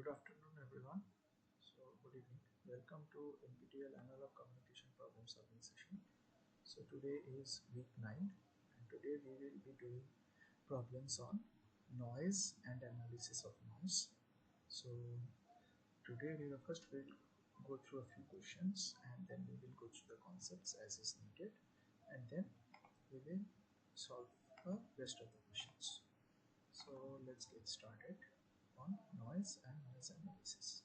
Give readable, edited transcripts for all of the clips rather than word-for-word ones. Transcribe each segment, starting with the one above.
Good afternoon, everyone. Good evening. Welcome to nptel Analog Communication Problem Solving Session. So, today is week 9, and today we will be doing problems on noise and analysis of noise. So, today we will first go through a few questions, and then we will go through the concepts as is needed, and then we will solve the rest of the questions. So, let's get started on noise and noise analysis.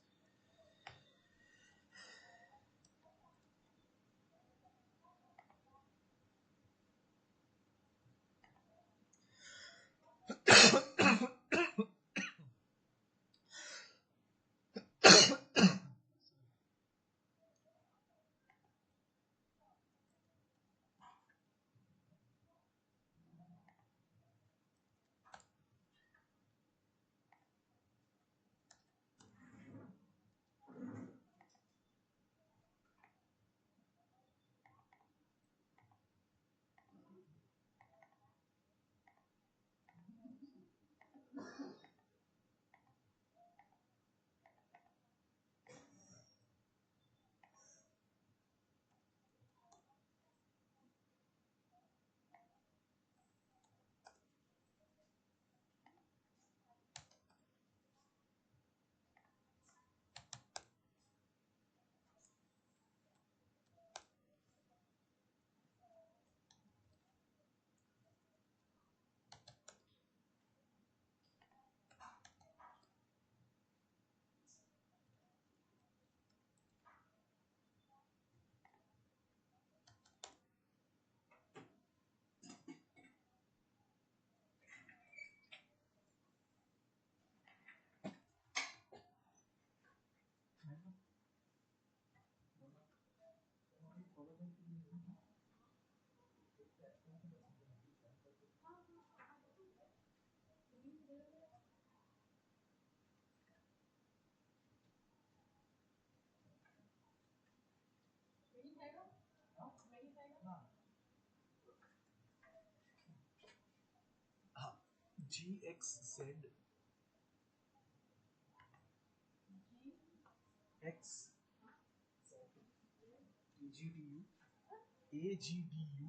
GXZ X EGDU AGDU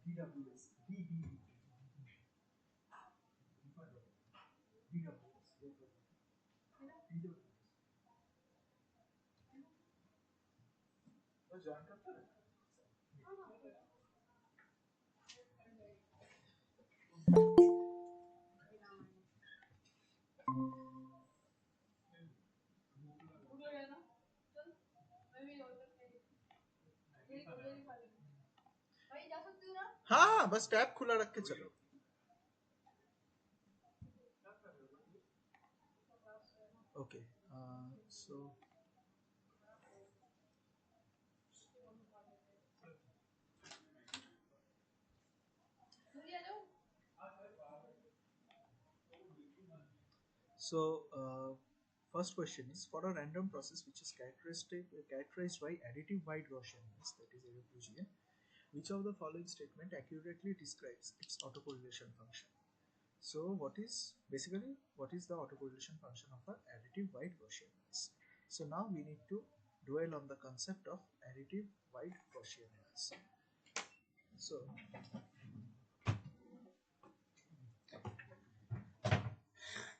DWS DBU DWS join करता है हाँ बस tab खुला रख के चलो okay so first question is for a random process which is characterized by additive wide Gaussianness, that is AFUGN, which of the following statement accurately describes its autocorrelation function? So what is the autocorrelation function of an additive wide Gaussianness? So now we need to dwell on the concept of additive wide Gaussianness. So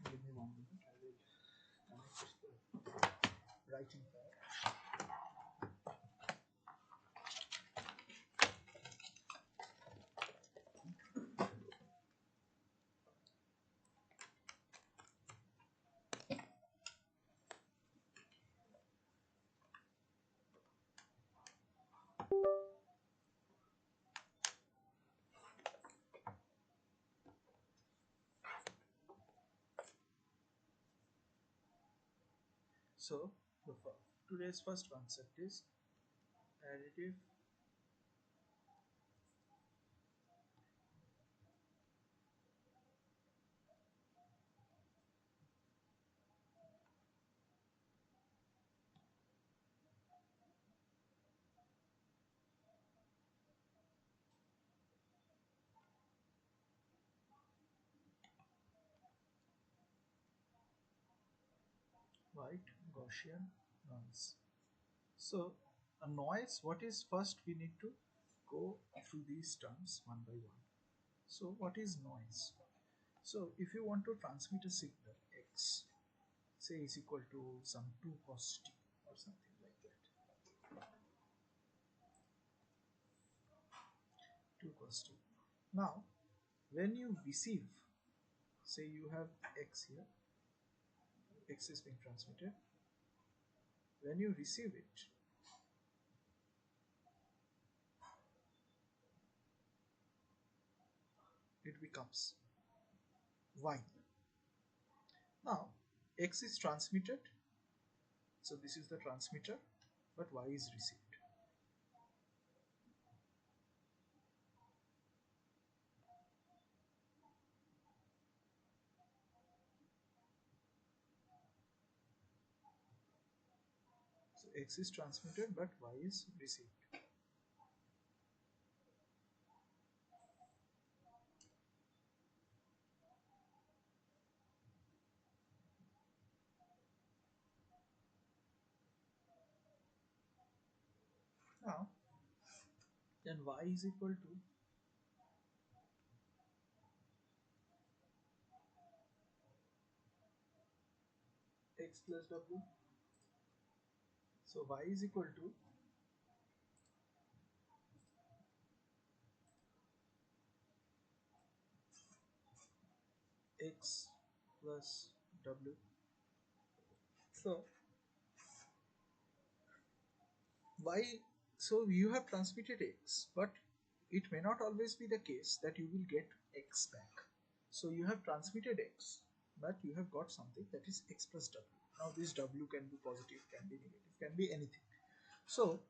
give me 1 minute, I will connect the writing pad. So today's first concept is additive write Gaussian noise. So a noise, what is first we need to go through these terms one by one. So what is noise? So if you want to transmit a signal x, say is equal to some 2 cos t or something like that, 2 cos t. Now when you receive, say you have x here, x is being transmitted. When you receive it, it becomes y. Now x is transmitted, so this is the transmitter, but y is received. So x is transmitted, but y is received. Now then y is equal to x plus w. So y is equal to x plus w. So y, so you have transmitted x, but it may not always be the case that you will get x back. So you have transmitted x, but you have got something that is x plus w. Now this w can be positive, can be negative, can be anything. So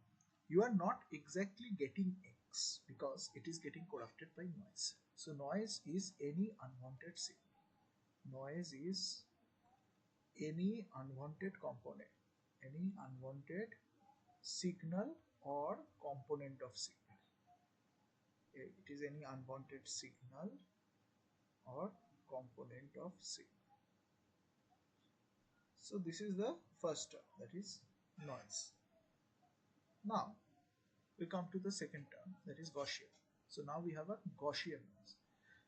you are not exactly getting x because it is getting corrupted by noise. So noise is any unwanted signal. Noise is any unwanted component, any unwanted signal or component of signal. It is any unwanted signal or component of signal. So this is the first term, that is noise. Now we come to the second term, that is Gaussian. So now we have a Gaussian noise.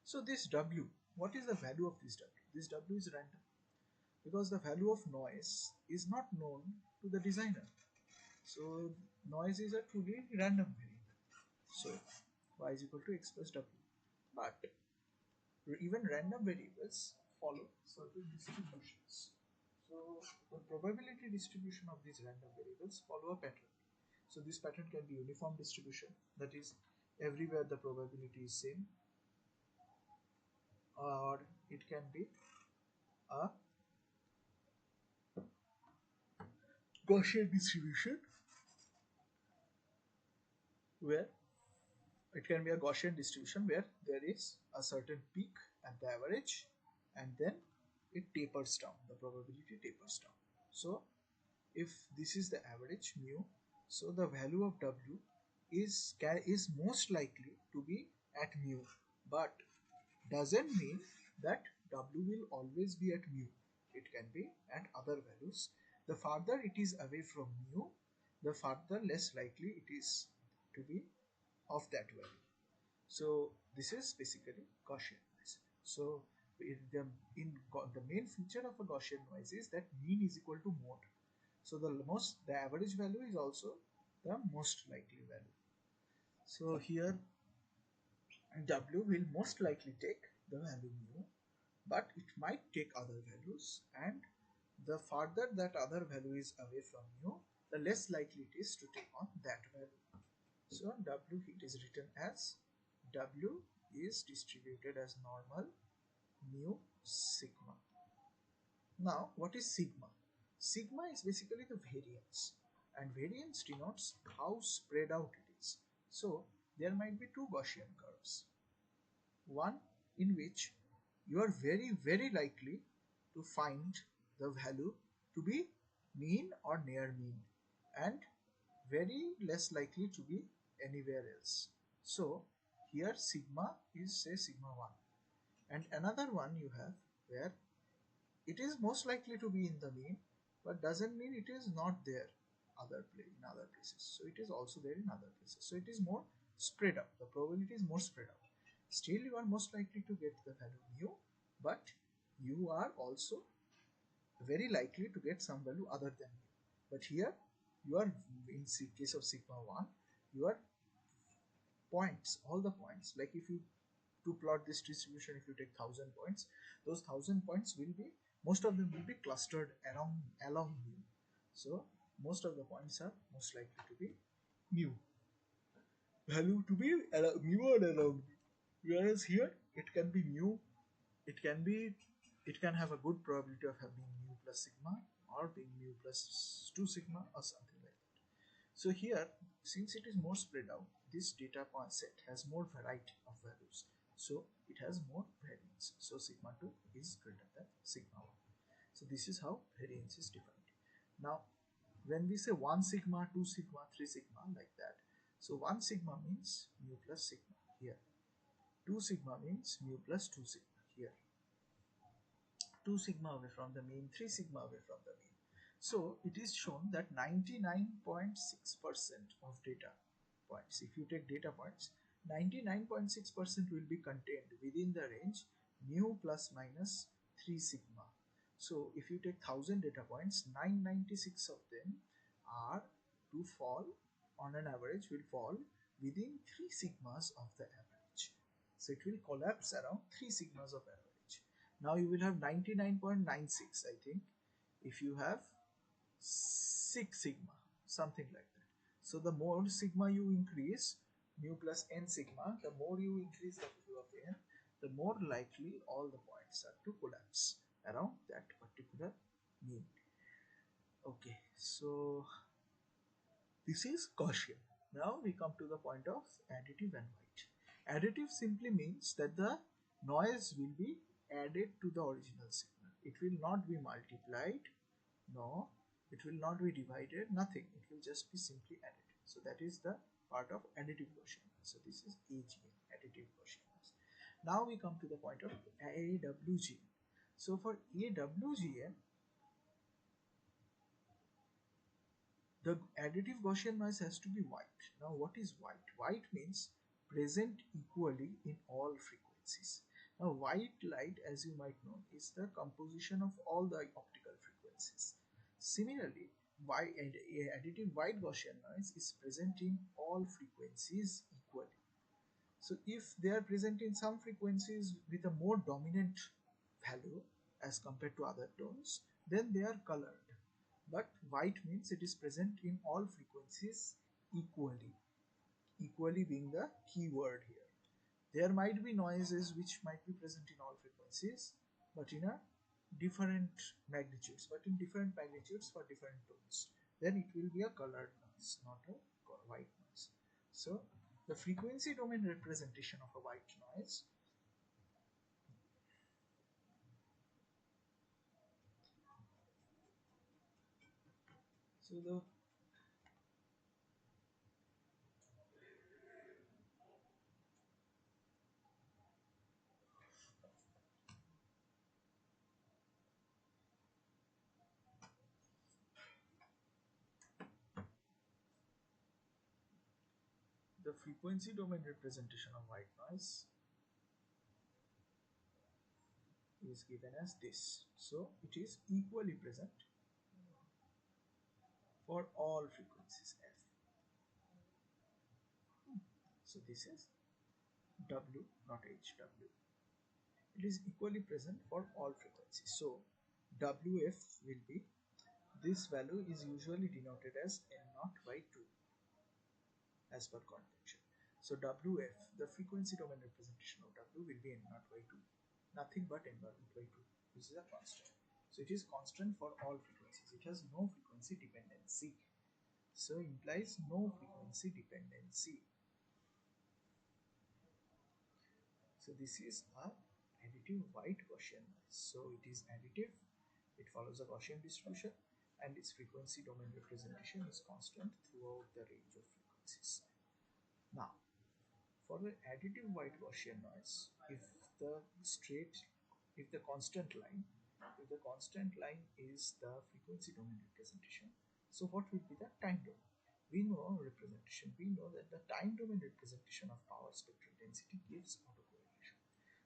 So this W, what is the value of this W? This W is random because the value of noise is not known to the designer. So noise is a truly random variable. So y is equal to x plus w. But even random variables follow certain distributions. So the probability distribution of these random variables follow a pattern. So this pattern can be uniform distribution, that is everywhere the probability is same, or it can be a Gaussian distribution where it can be a Gaussian distribution where there is a certain peak at the average and then it tapers down, the probability tapers down. So if this is the average mu, so the value of w is most likely to be at mu, but doesn't mean that w will always be at mu. It can be at other values. The farther it is away from mu, the farther less likely it is to be of that value. So this is basically Gaussian noise. So the main feature of a Gaussian noise is that mean is equal to mode. So the average value is also the most likely value. So here W will most likely take the value mu, but it might take other values, and the farther that other value is away from mu, the less likely it is to take on that value. So W, it is written as W is distributed as normal mu sigma. Now what is sigma? Sigma is basically the variance, and variance denotes how spread out it is. So there might be two Gaussian curves. One in which you are very likely to find the value to be mean or near mean, and very less likely to be anywhere else. So here sigma is, say, sigma 1, and another one you have where it is most likely to be in the mean but doesn't mean it is not there in other places. So it is also there in other places. So it is more spread out. The probability is more spread out. Still, you are most likely to get the value mu, but you are also very likely to get some value other than mu. But here, you are in case of sigma 1, your points, all the points, like if you to plot this distribution, if you take 1,000 points, those 1,000 points will be, most of them will be clustered along mu. So most of the points are most likely to be mu value to be mu or around mu. Whereas here it can be mu, it can be, it can have a good probability of having mu plus sigma or being mu plus 2 sigma or something like that. So here, since it is more spread out, this data point set has more variety of values. So it has more variance. So sigma 2 is greater than sigma 1. So this is how variance is defined. Now, when we say 1 sigma, 2 sigma, 3 sigma, like that. So 1 sigma means mu plus sigma here. 2 sigma means mu plus 2 sigma here. 2 sigma away from the mean, 3 sigma away from the mean. So it is shown that 99.6% of data points, if you take data points, 99.6% will be contained within the range mu plus minus 3 sigma. So if you take 1,000 data points, 996 of them are to fall, on an average will fall within 3 sigmas of the average. So it will collapse around 3 sigmas of average. Now you will have 99.96, I think, if you have 6 sigma, something like that. So the more sigma you increase, mu plus n sigma, the more you increase the value of n, the more likely all the points are to collapse around that particular mean. Okay, so this is Gaussian. Now we come to the point of additive and white. Additive simply means that the noise will be added to the original signal. It will not be multiplied, no, it will not be divided, nothing. It will just be simply added. So that is the part of additive Gaussian. So this is AGN, additive Gaussian. Now we come to the point of AWGN. So for AWGN, the additive Gaussian noise has to be white. Now what is white? White means present equally in all frequencies. Now white light, as you might know, is the composition of all the optical frequencies. Similarly, additive white Gaussian noise is present in all frequencies equally. So if they are present in some frequencies with a more dominant value as compared to other tones, then they are colored. But white means it is present in all frequencies equally. Equally being the key word here. There might be noises which might be present in all frequencies, but in a different magnitudes, for different tones. Then it will be a colored noise, not a white noise. So the frequency domain representation of a white noise so the frequency domain representation of white noise is given as this. So it is equally present for all frequencies f. So this is W, not HW. It is equally present for all frequencies. So WF will be, this value is usually denoted as N0 by 2 as per convention. So WF, the frequency domain representation of W will be N0 by 2. Nothing but N0 by 2. This is a constant. So it is constant for all frequencies. It has no frequency dependency. So implies no frequency dependency. So this is a additive white Gaussian noise. So it is additive, it follows a Gaussian distribution, and its frequency domain representation is constant throughout the range of frequencies. Now, for the additive white Gaussian noise, if the constant line if the constant line is the frequency domain representation, so what will be the time domain? We know representation. We know that the time domain representation of power spectral density gives autocorrelation.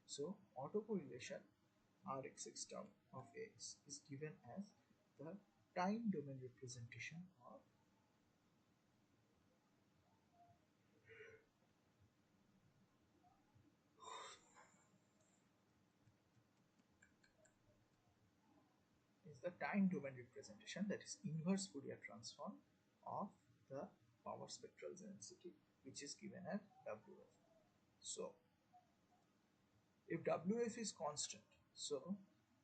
So autocorrelation Rx tau of x is given as the time domain representation of that is inverse Fourier transform of the power spectral density, which is given as Wf. So if Wf is constant, so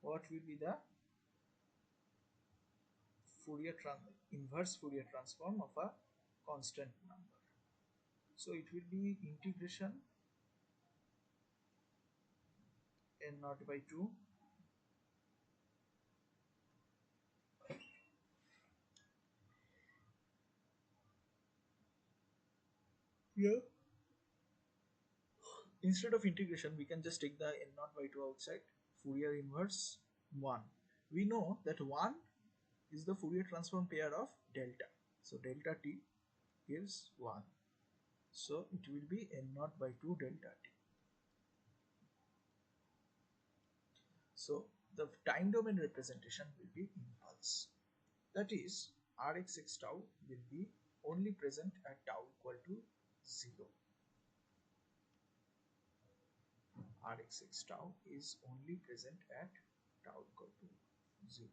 what will be the inverse Fourier transform of a constant number? So it will be integration n naught by 2 here. Instead of integration, we can just take the n naught by 2 outside. Fourier inverse 1. We know that 1 is the Fourier transform pair of delta. So delta t is 1. So it will be n naught by 2 delta t. So the time domain representation will be impulse. That is, Rx tau will be only present at tau equal to 0. Rx tau is only present at tau equal to 0.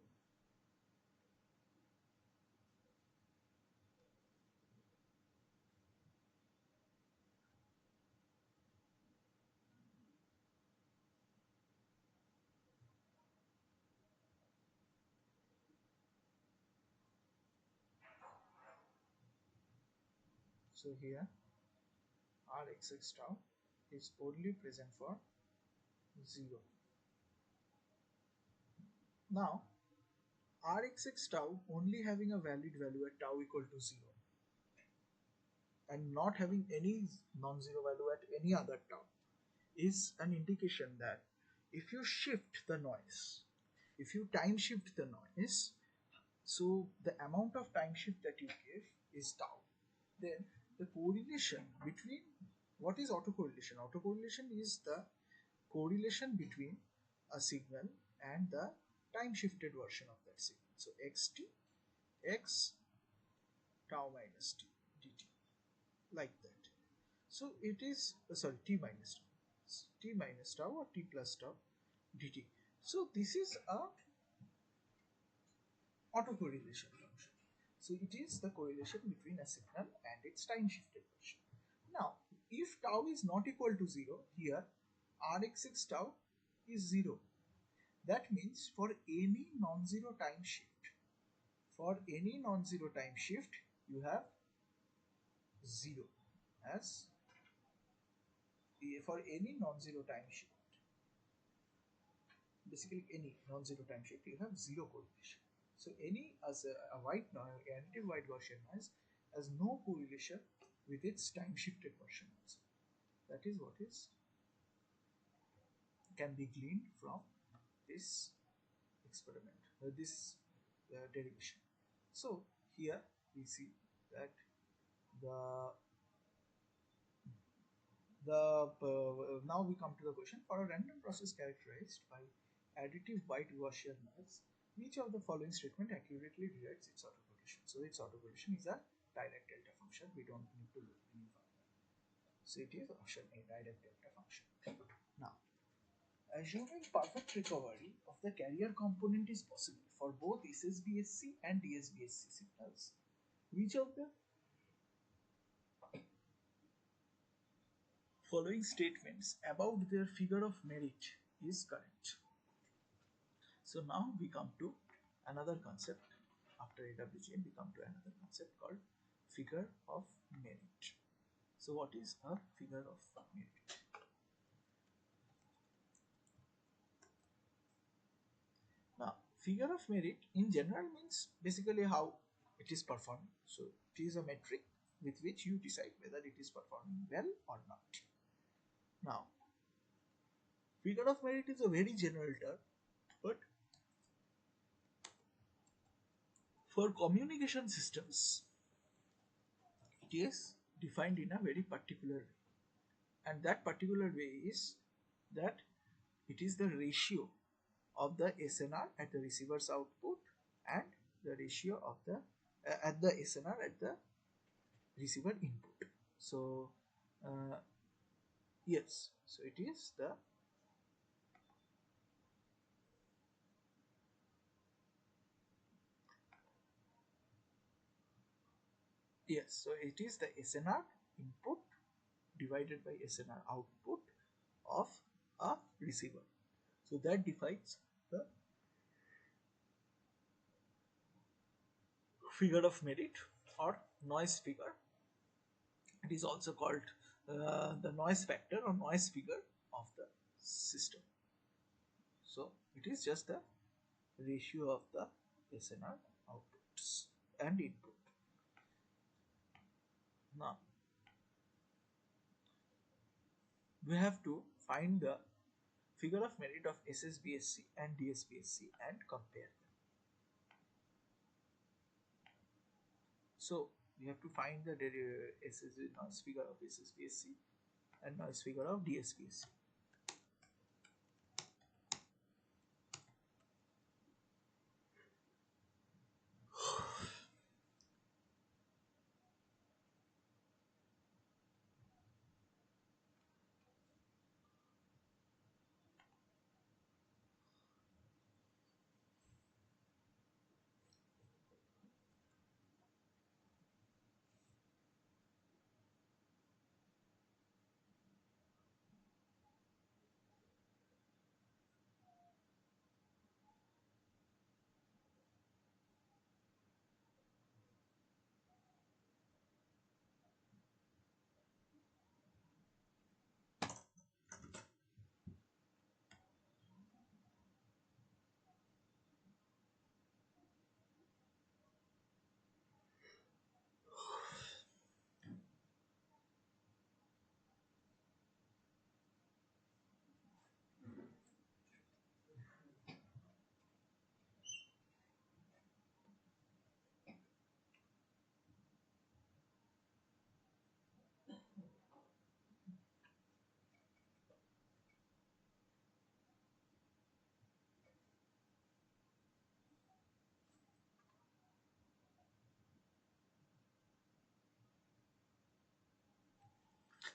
So here Rx tau is only present for 0. Now Rx tau only having a valid value at tau equal to 0 and not having any non-zero value at any other tau is an indication that if you shift the noise, if you time shift the noise, so the amount of time shift that you give is tau. Then the correlation between, what is autocorrelation? Autocorrelation is the correlation between a signal and the time shifted version of that signal. So xt x tau minus t dt, like that. So it is t minus tau or t plus tau dt. So this is a autocorrelation function. So it is the correlation between a signal and its time shifted version. Now if tau is not equal to 0, here Rx tau is 0. That means for any non-zero time shift, you have 0 as for any non-zero time shift. Basically any non-zero time shift, you have 0 correlation. So any as a white noise, a negative white Gaussian noise has no correlation with its time shifted version also. That is what is can be gleaned from this experiment, this derivation. So here we see that the now we come to the question: for a random process characterized by additive white Gaussian noise, which of the following statement accurately derives its autocorrelation? So its autocorrelation is a direct delta function. We don't need to look any further. So it is option A, direct delta function. Now, assuming perfect recovery of the carrier component is possible for both SSBSC and DSBSC signals, which of the following statements about their figure of merit is correct? So now we come to another concept. After AWGN, we come to another concept called figure of merit. So what is a figure of merit? Now, figure of merit in general means basically how it is performed. So it is a metric with which you decide whether it is performing well or not. Now, figure of merit is a very general term, but For communication systems, it is defined in a very particular way, and that particular way is that it is the ratio of the SNR at the receiver's output and the ratio of the at the SNR at the receiver input. So yes, so it is the yes, so it is the SNR input divided by SNR output of a receiver. So that defines the figure of merit or noise figure. It is also called the noise factor or noise figure of the system. So it is just the ratio of the SNR outputs and input. Now we have to find the figure of merit of SSBSC and DSBSC and compare them. So we have to find the noise figure of SSBSC and noise figure of DSBSC.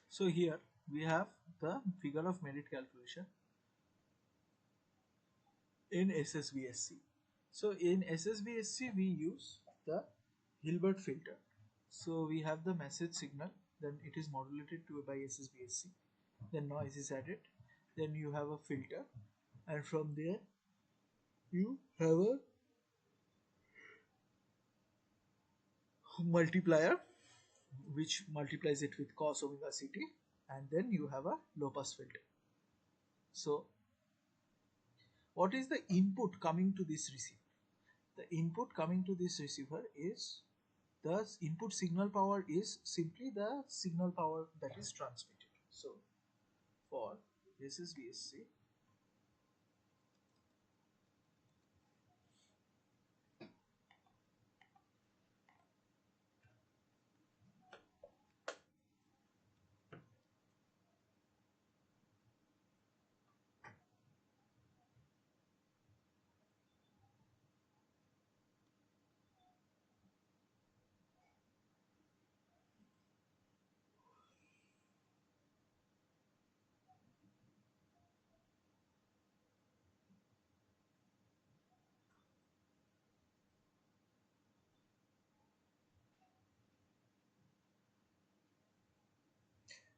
So here we have the figure of merit calculation in SSBSC. So in SSBSC we use the Hilbert filter. So we have the message signal, then it is modulated to by SSBSC, then noise is added, then you have a filter, and from there you have a multiplier which multiplies it with cos omega ct, and then you have a low pass filter. So what is the input coming to this receiver? The input coming to this receiver is the input signal power is simply the signal power that is transmitted. So for SSBSC,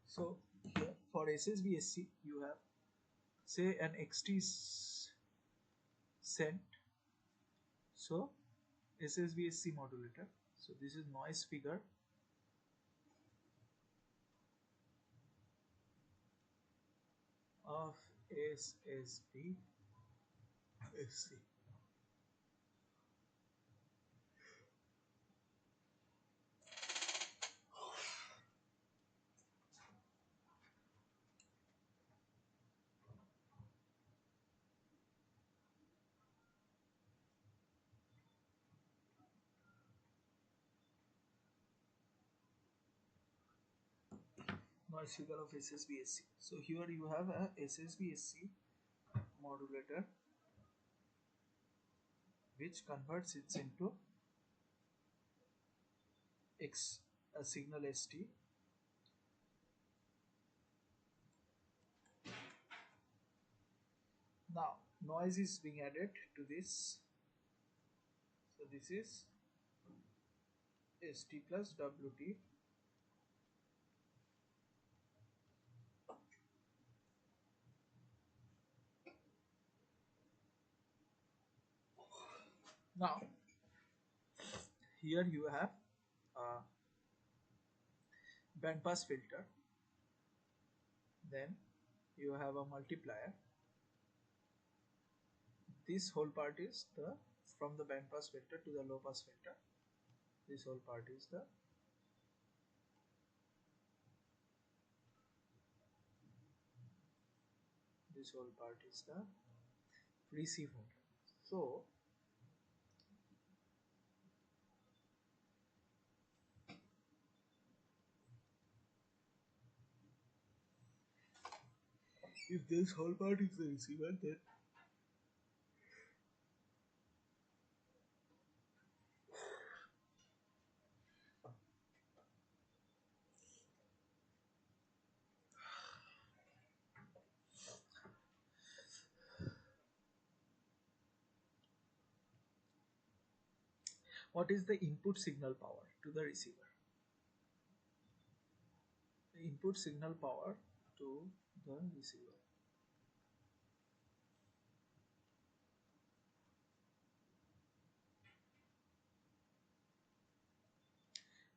so here for SSBSC you have say an XT sent. So SSBSC modulator. So this is noise figure of SSBSC. noise figure of SSBSC. So here you have a SSBSC modulator which converts it into X a signal ST. Now noise is being added to this. So this is ST plus WT. Now here you have a band pass filter, then you have a multiplier. This whole part is the from the band pass filter to the low pass filter. This whole part is the receiver. So if this whole part is the receiver, then what is the input signal power to the receiver? The input signal power to the receiver.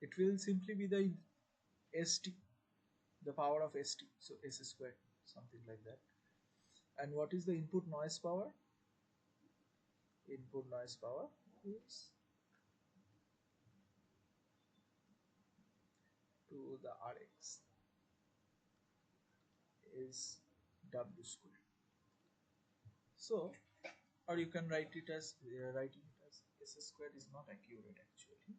It will simply be the ST, the power of ST, so S squared, something like that. And what is the input noise power? Input noise power is to the Rx is W squared. So, or you can writing it as S squared is not accurate actually.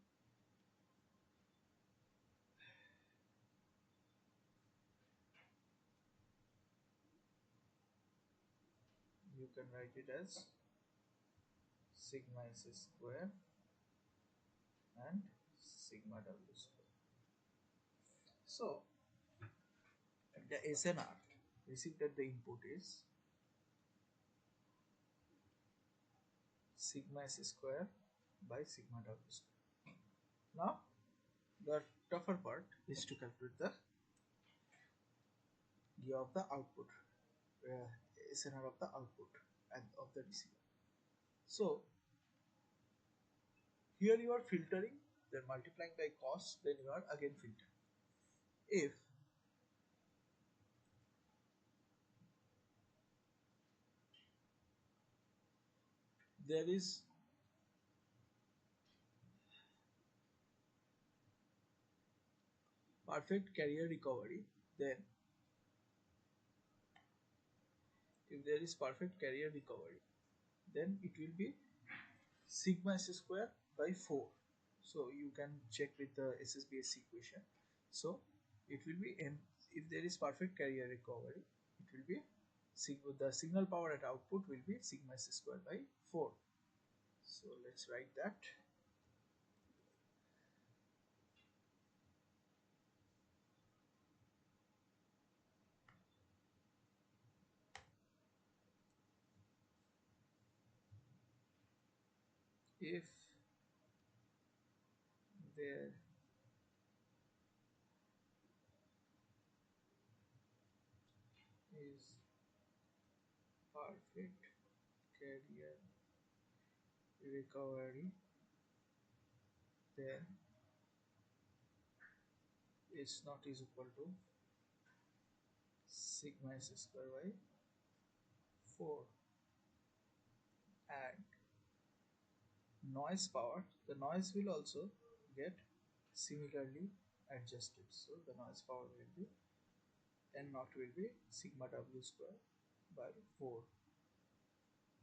You can write it as sigma S square and sigma W square. So, the SNR received at the input is sigma S square by sigma W square. Now, the tougher part is to calculate the G of the output, SNR of the output and of the receiver. So, here you are filtering, then multiplying by cos, then you are again filtering. If there is perfect carrier recovery, then if there is perfect carrier recovery, then it will be sigma S square by 4. So you can check with the SSBS equation. So it will be M, if there is perfect carrier recovery, it will be the signal power at output will be sigma S square by 4. So let's write that. If there is perfect carrier recovery, then S naught is equal to sigma S square by 4. And noise power, the noise will also get similarly adjusted. So the noise power will be N naught will be sigma W square by 4.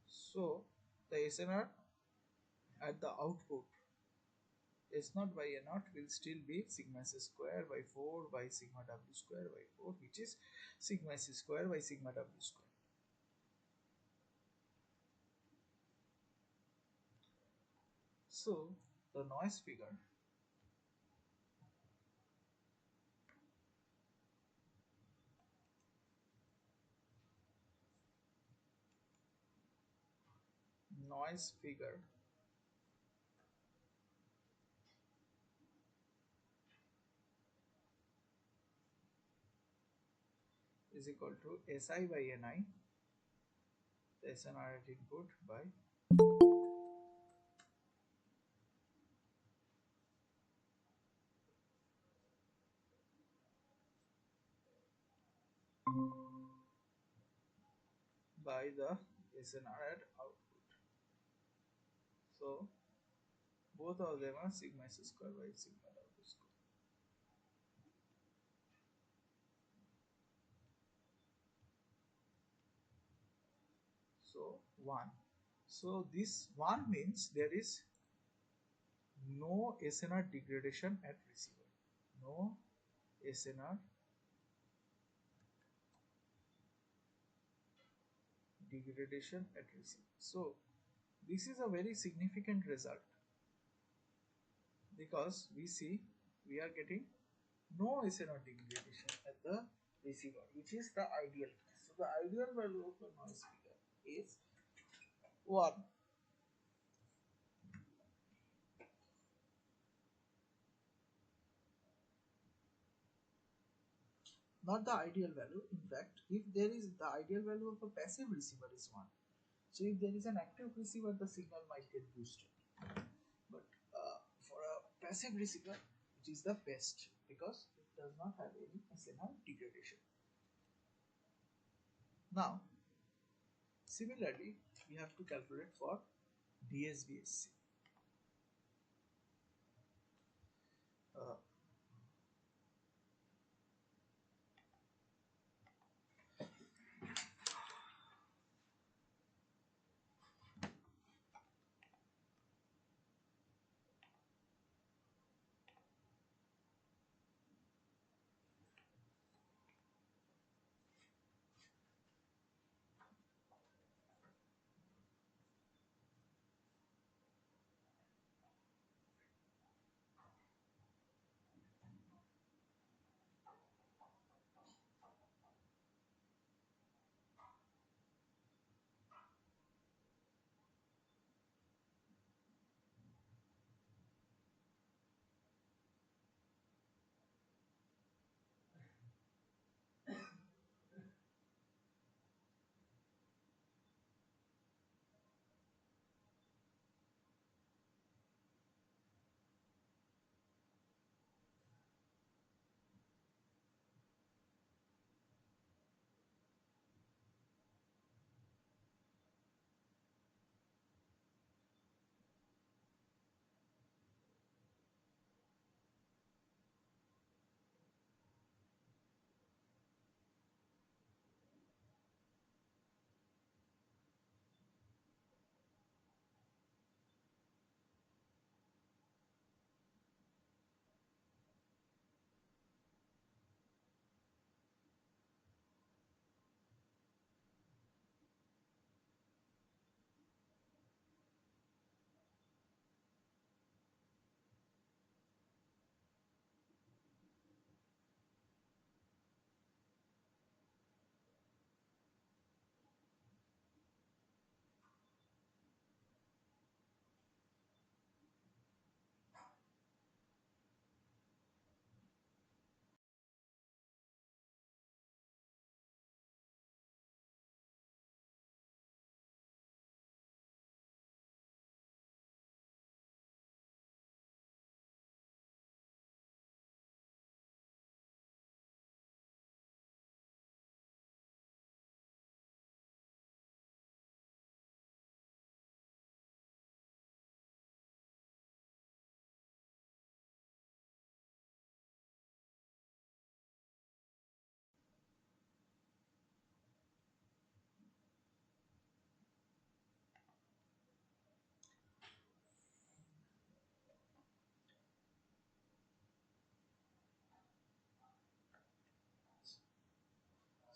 So the SNR at the output S naught by A naught will still be sigma S square by 4 by sigma W square by 4, which is sigma S square by sigma W square. So the noise figure is equal to Si by Ni, the SNR at input, by the SNR at output. So both of them are sigma S square by sigma W square. So 1. So this 1 means there is no SNR degradation at receiver. No SNR degradation at receiver. So this is a very significant result because we see we are getting no SNR degradation at the receiver, which is the ideal case. So the ideal value of the noise figure is 1. Not the ideal value. In fact, if there is the ideal value of a passive receiver is 1. So if there is an active receiver, the signal might get boosted. But for a passive receiver, it is the best because it does not have any SNR degradation. Now, similarly, we have to calculate for DSBSC. Uh,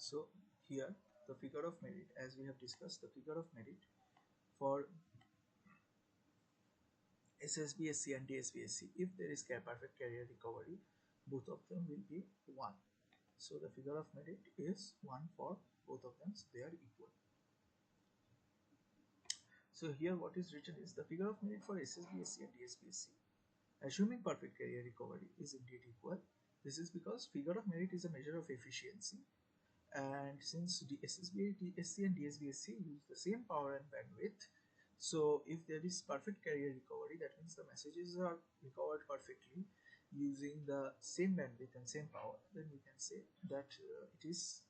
So here the figure of merit, as we have discussed, the figure of merit for SSBSC and DSBSC, if there is perfect career recovery, both of them will be 1. So the figure of merit is 1 for both of them, so they are equal. So here what is written is the figure of merit for SSBSC and DSBSC, assuming perfect career recovery, is indeed equal. This is because figure of merit is a measure of efficiency, and since the SSB, DSC and DSBSC use the same power and bandwidth, so if there is perfect carrier recovery, that means the messages are recovered perfectly using the same bandwidth and same power, then we can say that it is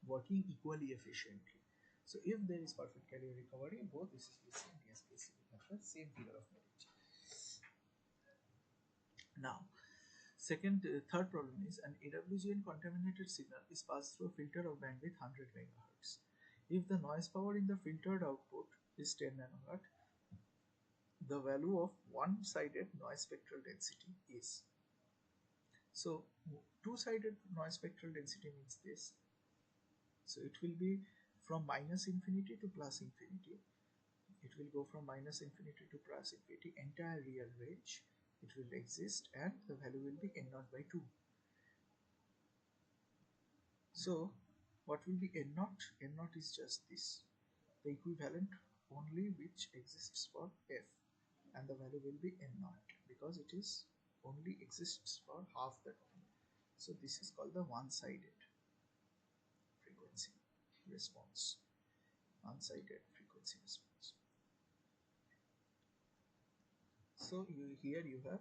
working equally efficiently. So if there is perfect carrier recovery, both SSBC and DSBC will have the same figure of merit. Now, third problem is an AWGN contaminated signal is passed through a filter of bandwidth 100 MHz. If the noise power in the filtered output is 10 nanowatt, the value of one-sided noise spectral density is. So, two-sided noise spectral density means this. So, it will be from minus infinity to plus infinity. It will go from minus infinity to plus infinity, entire real range. It will exist and the value will be n naught by 2. So what will be n naught? N naught is just this, the equivalent only which exists for f, and the value will be n naught because it is only exists for half the time. So this is called the one-sided frequency response. One-sided frequency response. So here you have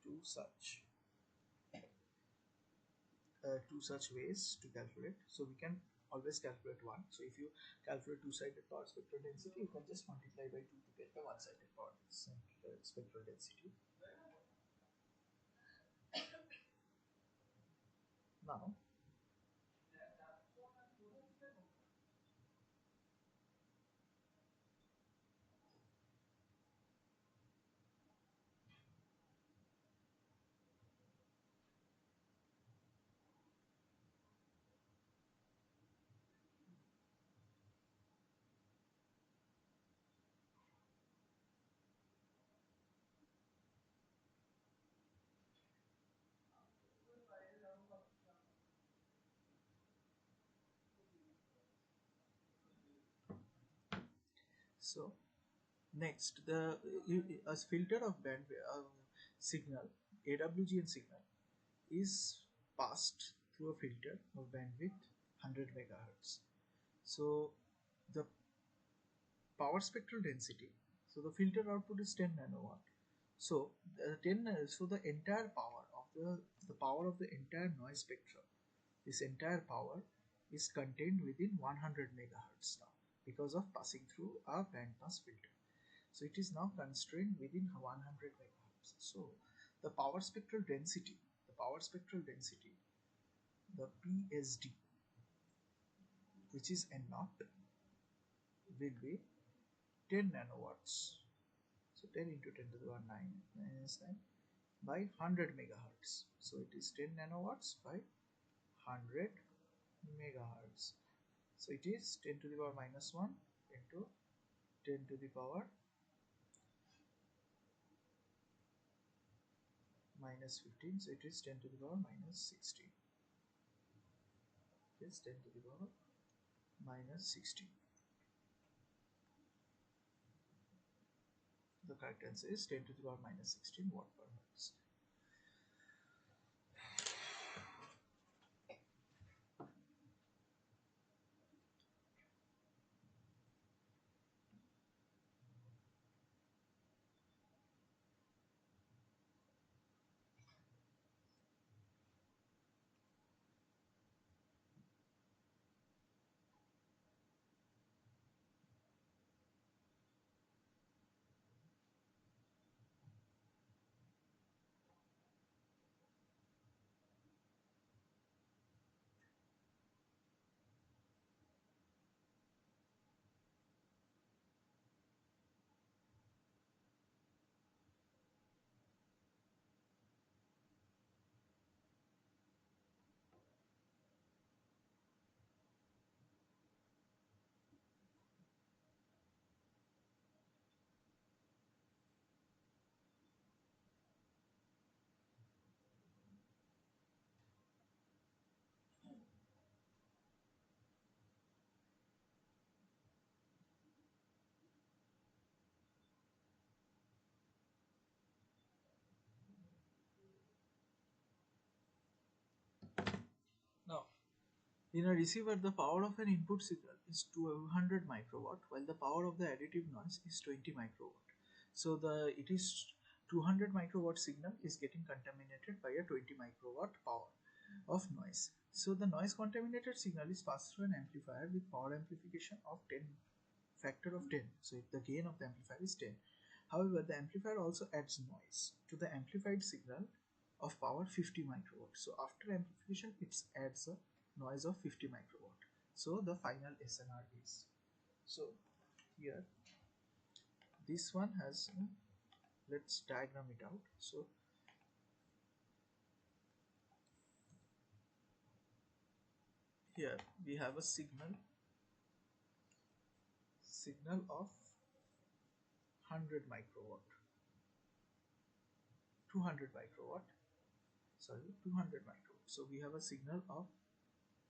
two such ways to calculate. So we can always calculate one. So if you calculate two-sided power spectral density, you can just multiply by 2 to get the one-sided power spectral density. Now, so next, a filter of signal, AWGN signal, is passed through a filter of bandwidth 100 megahertz. So the power spectral density, so the filter output is 10 nanowatt. So the entire power of the power of the entire noise spectrum, this entire power is contained within 100 megahertz now because of passing through a band pass filter. So it is now constrained within 100 megahertz. So the power spectral density, the PSD, which is N naught, will be 10 nanowatts. So 10 into 10 to the power 9 minus 9 by 100 megahertz. So it is 10 nanowatts by 100 megahertz. So it is 10 to the power minus 1 into 10 to the power minus 15. So it is 10 to the power minus 16. It is 10 to the power minus 16. The correct answer is 10 to the power minus 16 watt per hertz. In a receiver, the power of an input signal is 200 microwatt, while the power of the additive noise is 20 microwatt. So it is 200 microwatt signal is getting contaminated by a 20 microwatt power of noise. So the noise contaminated signal is passed through an amplifier with power amplification of 10 factor of 10. So if the gain of the amplifier is 10. However, the amplifier also adds noise to the amplified signal of power 50 microwatt. So after amplification, it adds a noise of 50 microwatt. So the final SNR is. So here this one has, let's diagram it out. So here we have a signal of 100 microwatt, 200 microwatt, sorry, 200 microwatt. So we have a signal of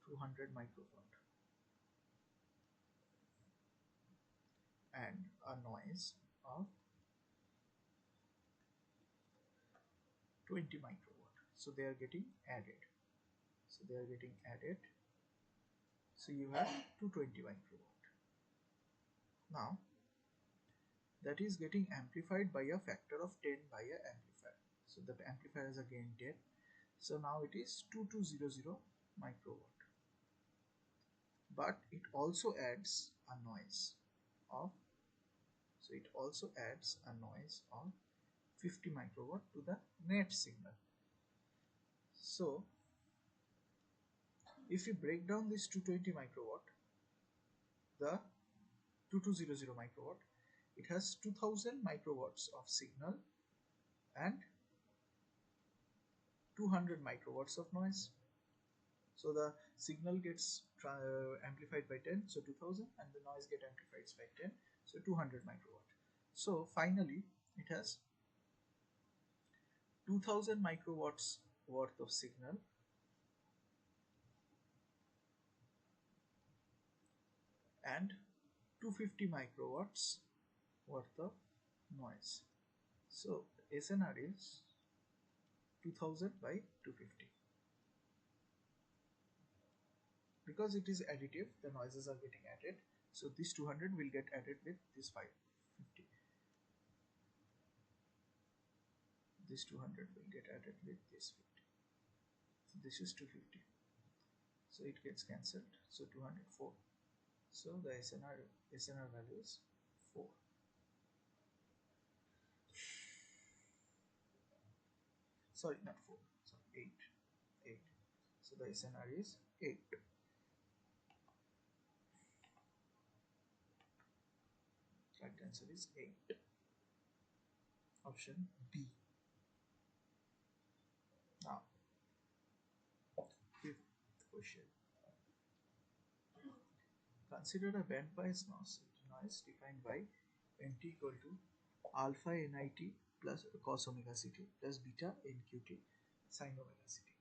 200 microwatt and a noise of 20 microwatt. So they are getting added. So they are getting added. So you have 220 microwatt. Now that is getting amplified by a factor of 10 by a amplifier. So the amplifier is again 10. So now it is 2200 microwatt. But it also adds a noise of, so it also adds a noise of 50 microwatt to the net signal. So if you break down this 220 microwatt, the 2200 microwatt, it has 2000 microwatts of signal and 200 microwatts of noise. So the signal gets amplified by 10, so 2000, and the noise get amplified by 10, so 200 microwatt. So finally it has 2000 microwatts worth of signal and 250 microwatts worth of noise. So SNR is 2000 by 250. Because it is additive, the noises are getting added. So this 200 will get added with this 550. This 200 will get added with this 50. So this is 250. So it gets cancelled. So 204. So the SNR value is 4. Sorry, not 4. Sorry, 8. 8. So the SNR is 8. Correct answer is 8. Option B. Now, fifth question. Consider a bandwise noise defined by nt equal to alpha nit plus cos omega ct plus beta nqt sin omega ct.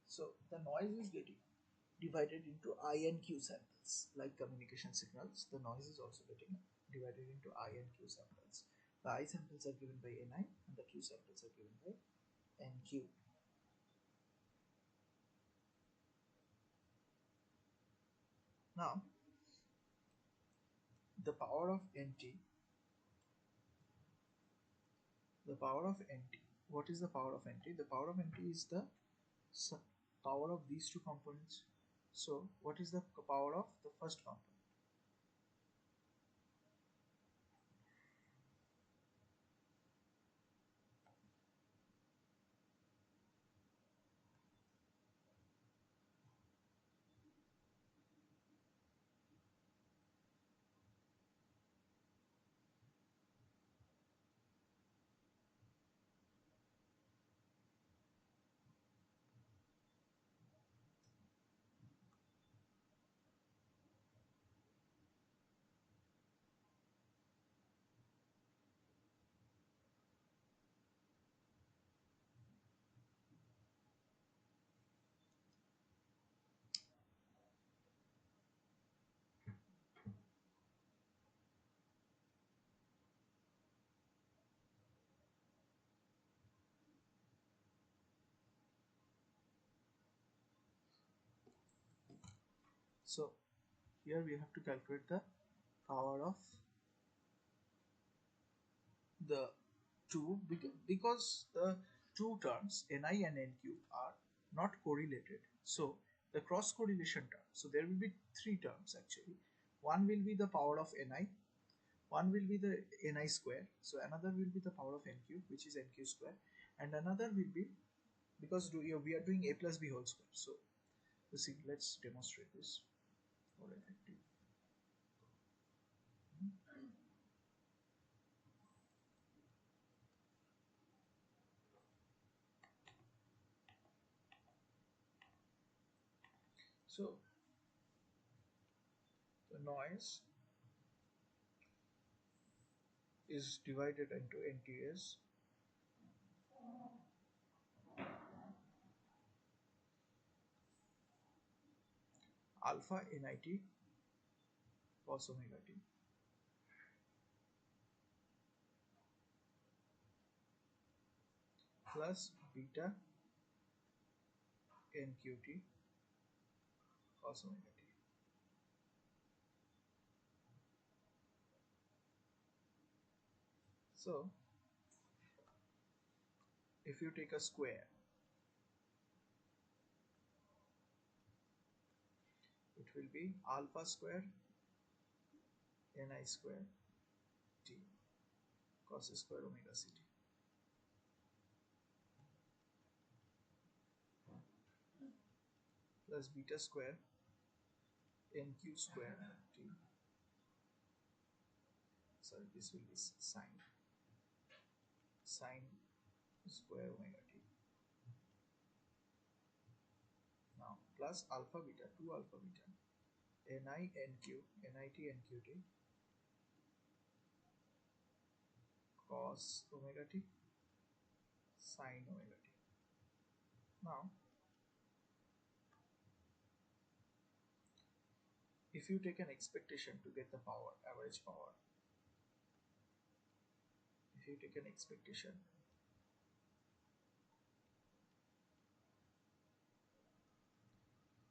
So the noise is getting divided into I and Q samples. Like communication signals, the noise is also getting divided into I and Q samples. The I samples are given by Ni and the Q samples are given by Nq. Now, the power of Nt, what is the power of Nt? The power of Nt is the power of these two components. So, what is the power of the first component? So here we have to calculate the power of the two, because the two terms ni and nq are not correlated. So the cross correlation term, so there will be three terms actually. One will be the power of ni, one will be the ni square, so another will be the power of nq, which is nq square, and another will be, because we are doing a plus b whole square. So see, let's demonstrate this for effective. So the noise is divided into NTS. Alpha NIT cos omega t plus beta NQT cos omega t. So if you take a square, it will be alpha square Ni square t cos square omega ct plus beta square NQ square t. Sorry, this will be sine square omega t. Now plus alpha beta 2 alpha beta Ni NQ NIT NQT cos omega t sine omega t. Now if you take an expectation to get the power, average power, if you take an expectation,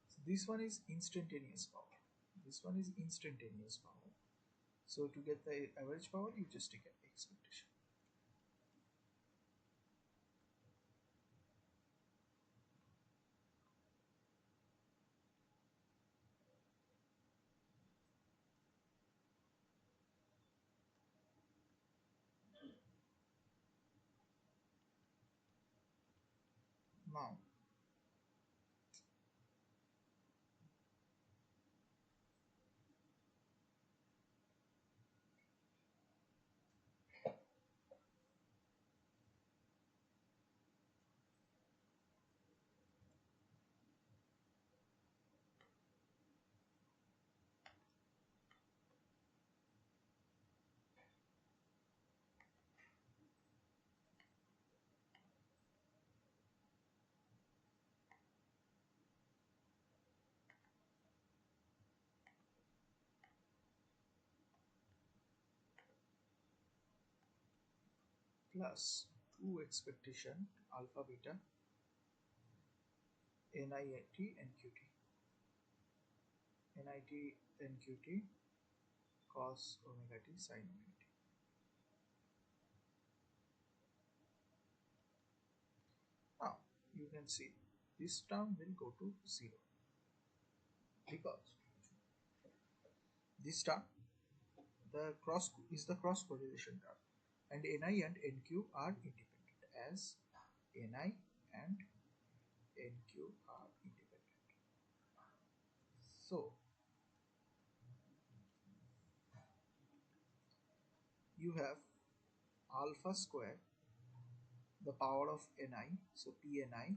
so this one is instantaneous power, this one is instantaneous power. So to get the average power, you just take an expectation. Now plus 2 expectation alpha beta NIT NQT NIT NQT cos omega t sin omega t. Now you can see this term will go to 0 because this term, the cross is the cross correlation term, and Ni and Nq are independent, as Ni and Nq are independent. So you have alpha square, the power of Ni, so Pni,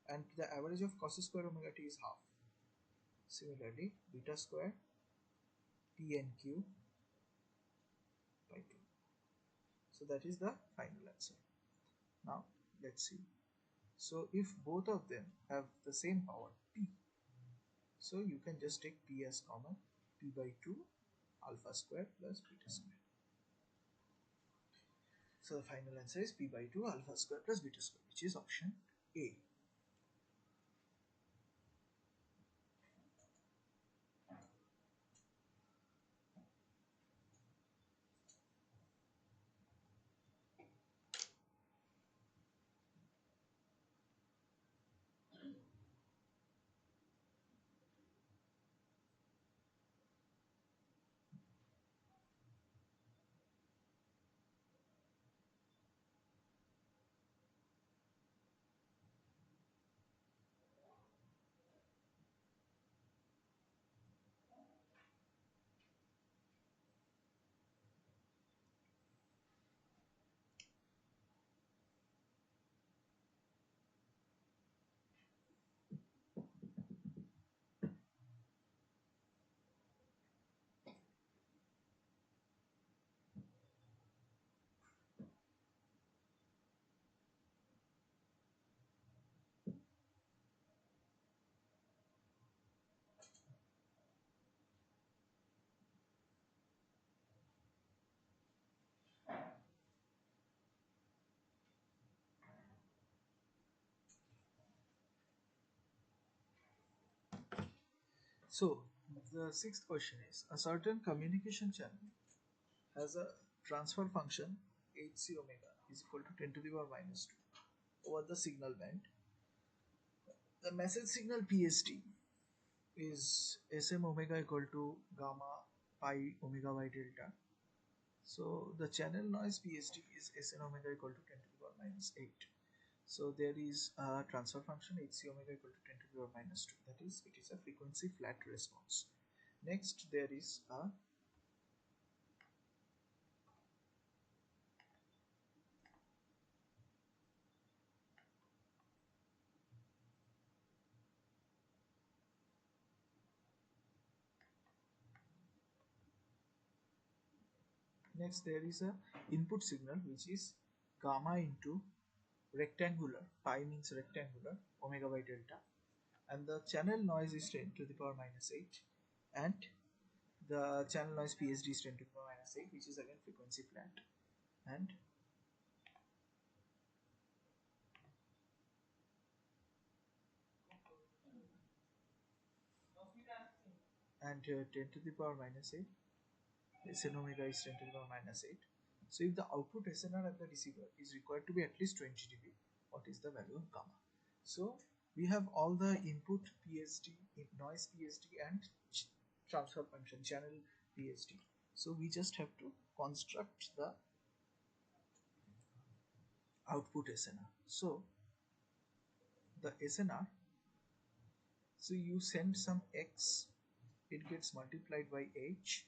and the average of cos square omega t is half. Similarly, beta square Pnq by 2. So that is the final answer. Now let's see. So if both of them have the same power P, so you can just take P as common, P by 2 alpha square plus beta square. So the final answer is P by 2 alpha square plus beta square, which is option A. So the sixth question is, a certain communication channel has a transfer function hc omega is equal to 10 to the power minus 2 over the signal band. The message signal PSD is sm omega equal to gamma pi omega by delta. So the channel noise PSD is Sn omega equal to 10 to the power minus 8. So there is a transfer function hc omega equal to 10 to the power minus 2. That is, it is a frequency flat response. Next, there is a input signal which is gamma into rectangular, pi means rectangular, omega by delta, and the channel noise is 10 to the power minus 8, and the channel noise PSD is 10 to the power minus 8, which is again frequency flat, and and 10 to the power minus 8, Sn omega is 10 to the power minus 8. So if the output SNR at the receiver is required to be at least 20 dB, what is the value of gamma? So we have all the input PSD, noise PSD, and transfer function channel PSD. So we just have to construct the output SNR. So the SNR, so you send some X, it gets multiplied by H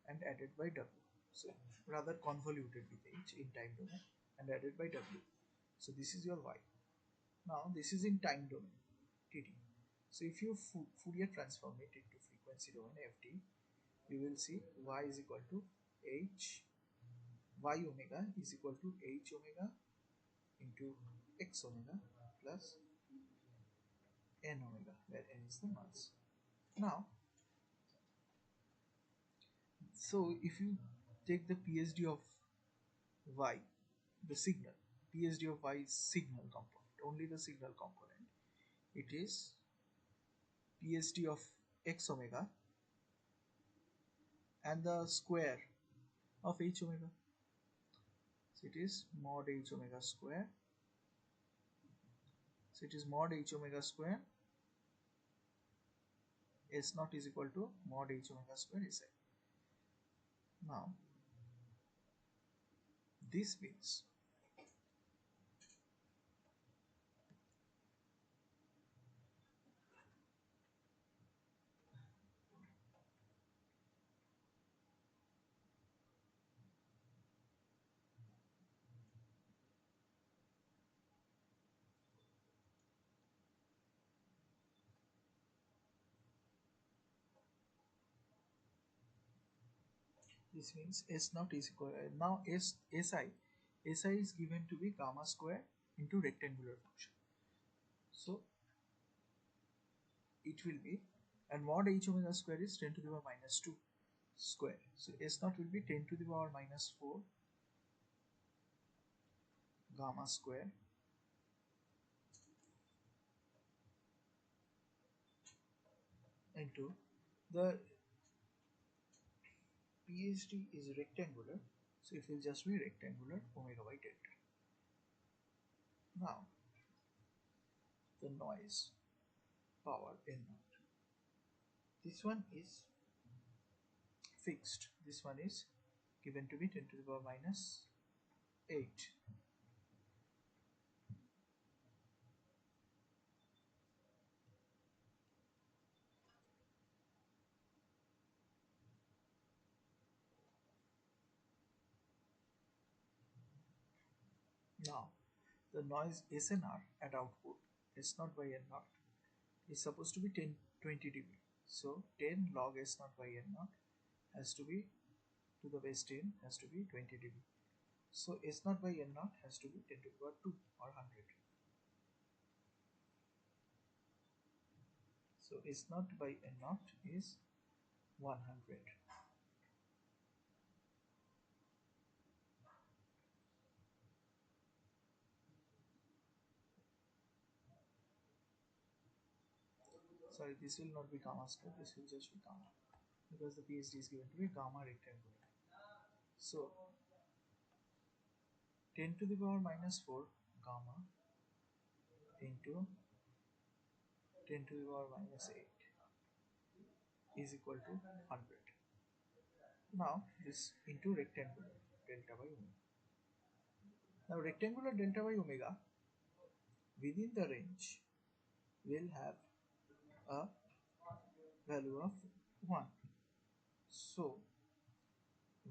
and added by W. So rather convoluted with H in time domain and added by W. So this is your Y. Now this is in time domain, TD. So if you Fourier transform it into frequency domain FT, you will see Y is equal to H, Y omega is equal to H omega into X omega plus N omega, where N is the mass. Now, so if you take the PSD of Y, the signal, PSD of Y is signal component, only the signal component. It is PSD of X omega and the square of H omega. So it is mod H omega square. So it is mod H omega square. S naught is equal to mod H omega square Si. Now, this means S naught is equal now Si is given to be gamma square into rectangular function. So it will be, and mod H omega square is 10 to the power minus 2 square. So S naught will be 10 to the power minus 4 gamma square into the PSD is rectangular, so it will just be rectangular omega by delta. Now the noise power N naught. This one is fixed. This one is given to be 10 to the power minus 8. Now the noise SNR at output S naught by N naught is supposed to be 20 dB. So 10 log S naught by N naught has to be to the base 10 has to be 20 dB. So S naught by N naught has to be 10 to the power 2 or 100. So S naught by N naught is 100. sorry, this will not be gamma star, this will just be gamma, because the PhD is given to be gamma rectangular. So 10 to the power minus 4 gamma into 10 to the power minus 8 is equal to 100. Now this into rectangular delta by omega. Now rectangular delta by omega within the range will have a value of 1. So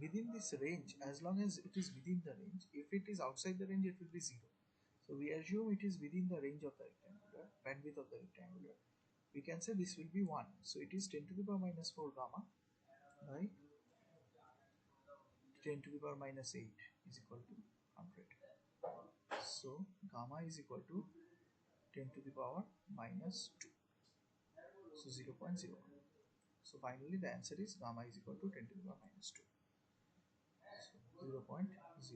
within this range, as long as it is within the range, if it is outside the range, it will be 0. So we assume it is within the range of the rectangular, bandwidth of the rectangular. We can say this will be 1. So it is 10 to the power minus 4 gamma by 10 to the power minus 8 is equal to 100. So gamma is equal to 10 to the power minus 2. So 0.01. So finally the answer is gamma is equal to 10 to the power minus 2. So 0.01 is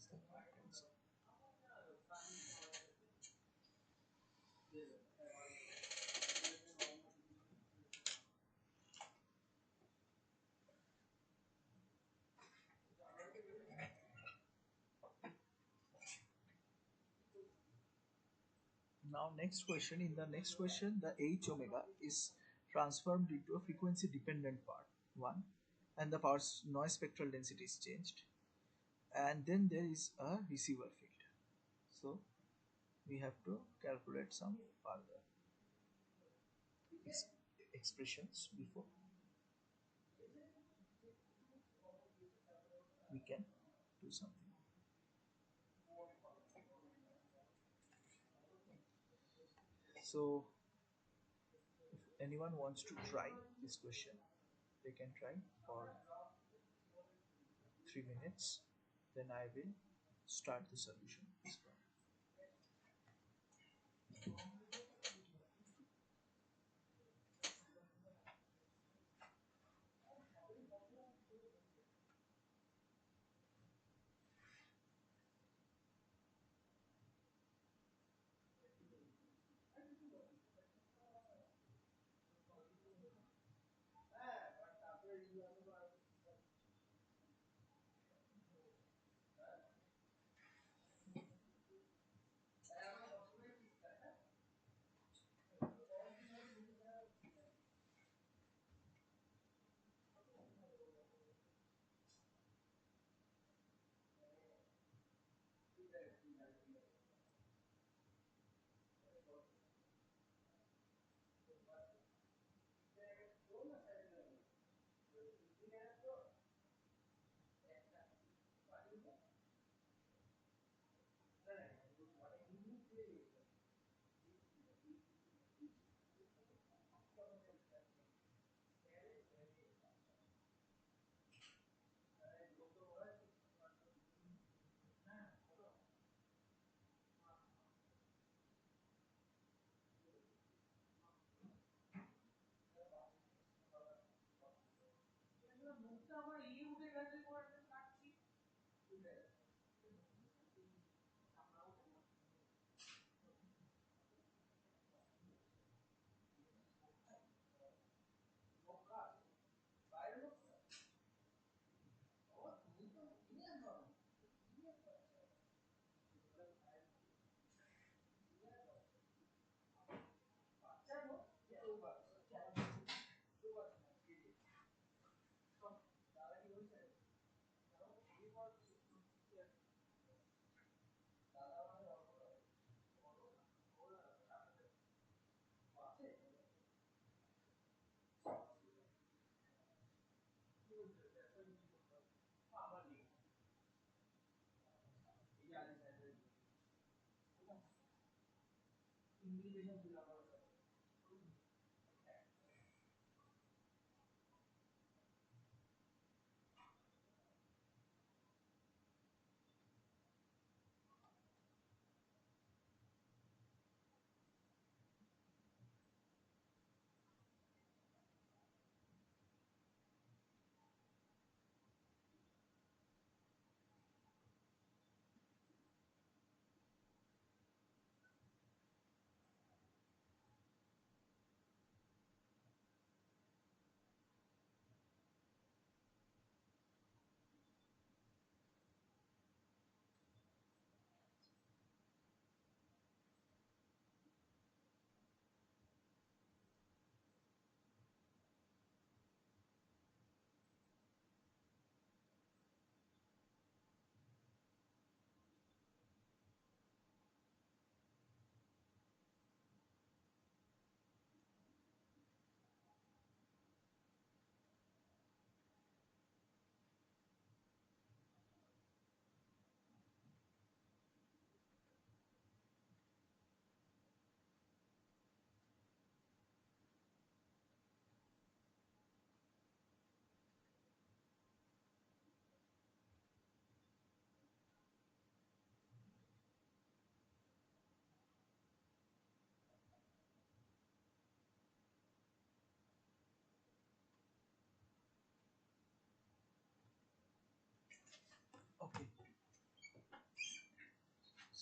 the correct answer. Now next question, in the next question the H omega is transformed into a frequency dependent part 1, and the power's noise spectral density is changed, and then there is a receiver field. So we have to calculate some further ex- expressions before we can do something. So if anyone wants to try this question, they can try for 3 minutes, then I will start the solution.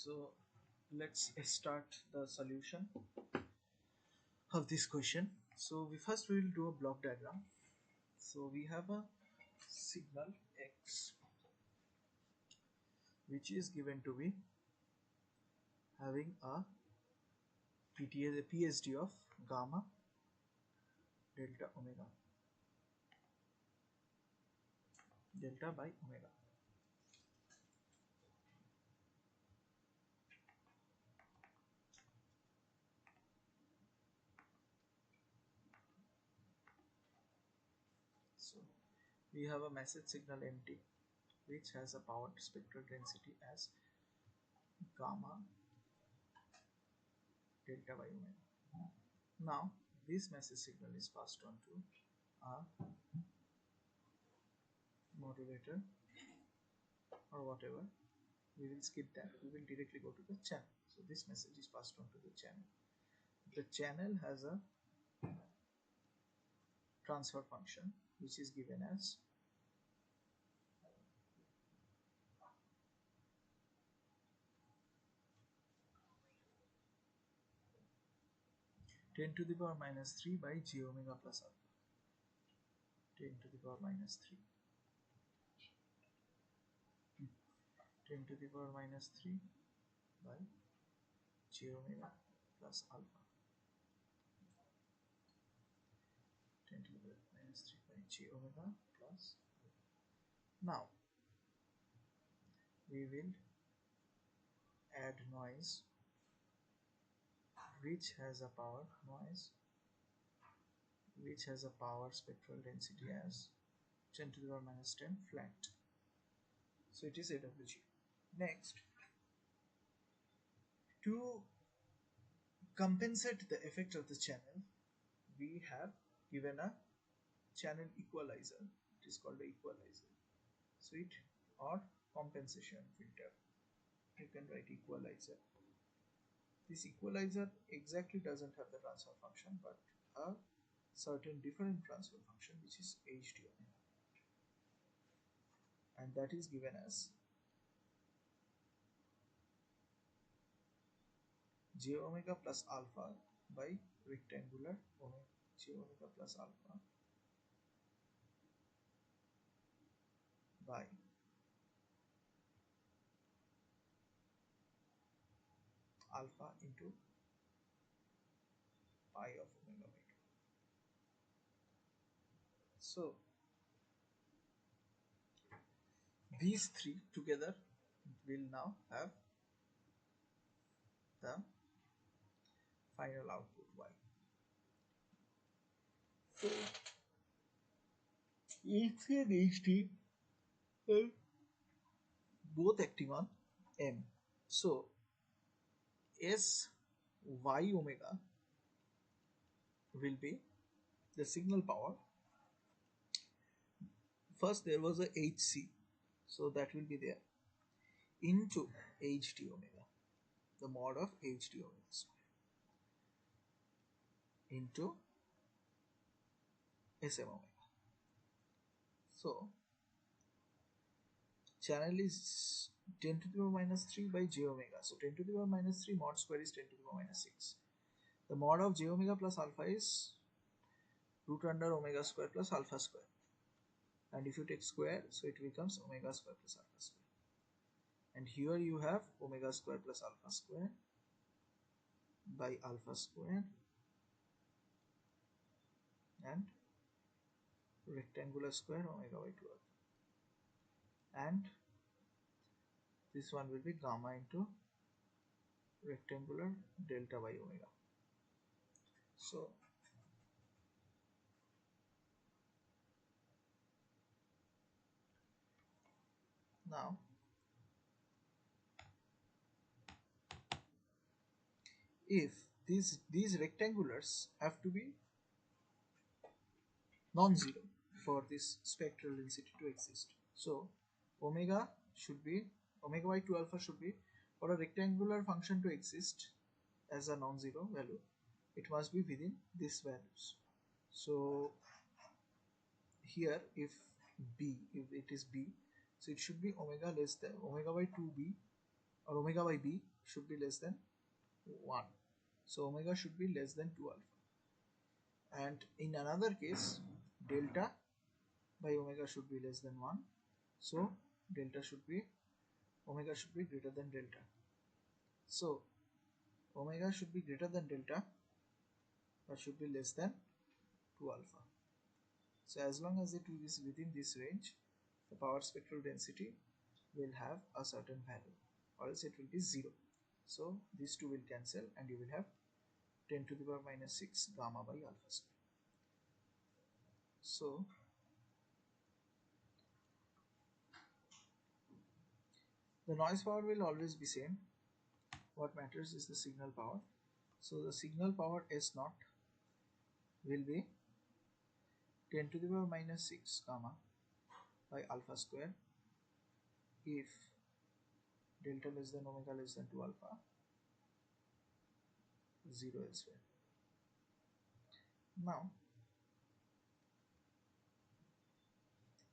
So let's start the solution of this question. So we will do a block diagram. So we have a signal X which is given to be having a PSD of gamma delta omega delta by omega. So we have a message signal MT which has a power spectral density as gamma delta by omega. Now this message signal is passed on to a modulator or whatever. We will skip that. We will directly go to the channel. So this message is passed on to the channel. The channel has a transfer function which is given as ten to the power minus 3 by j omega plus alpha. 10 to the power minus 3. 10 to the power minus 3 by j omega plus alpha. 10 to the power minus 3 by j omega plus alpha. Now we will add noise which has a power spectral density as 10 to the power minus 10 flat. So it is AWG. Next, to compensate the effect of the channel, we have given a channel equalizer. It is called the equalizer. So it or compensation filter. You can write equalizer. This equalizer exactly doesn't have the transfer function, but a certain different transfer function which is HD omega, and that is given as j omega plus alpha by rectangular omega j omega plus alpha by alpha into pi of omega by 2. So these three together will now have the final output y. So H3 and HT are both acting on M. So S y omega will be the signal power. First there was a HC, so that will be there into HT omega, the mod of HT omega square into SM omega. So channel is 10 to the power minus 3 by j omega. So 10 to the power minus 3 mod square is 10 to the power minus 6. The mod of j omega plus alpha is root under omega square plus alpha square. And if you take square, so it becomes omega square plus alpha square. And here you have omega square plus alpha square by alpha square and rectangular square omega by 2 alpha. And this one will be gamma into rectangular delta by omega. So now if these rectangulars have to be non-zero for this spectral density to exist. So omega should be omega by 2 alpha should be, for a rectangular function to exist as a non-zero value, it must be within these values. So here if it is b, so it should be omega less than omega by 2b or omega by b should be less than 1. So omega should be less than 2 alpha. And in another case, delta by omega should be less than 1. So delta should be, omega should be greater than delta. So omega should be greater than delta but should be less than 2 alpha. So as long as it is within this range, the power spectral density will have a certain value, or else it will be 0. So these two will cancel and you will have 10 to the power minus 6 gamma by alpha square. So the noise power will always be same. What matters is the signal power. So the signal power S naught will be 10 to the power minus 6 gamma by alpha square if delta less than omega less than 2 alpha, 0 elsewhere. Now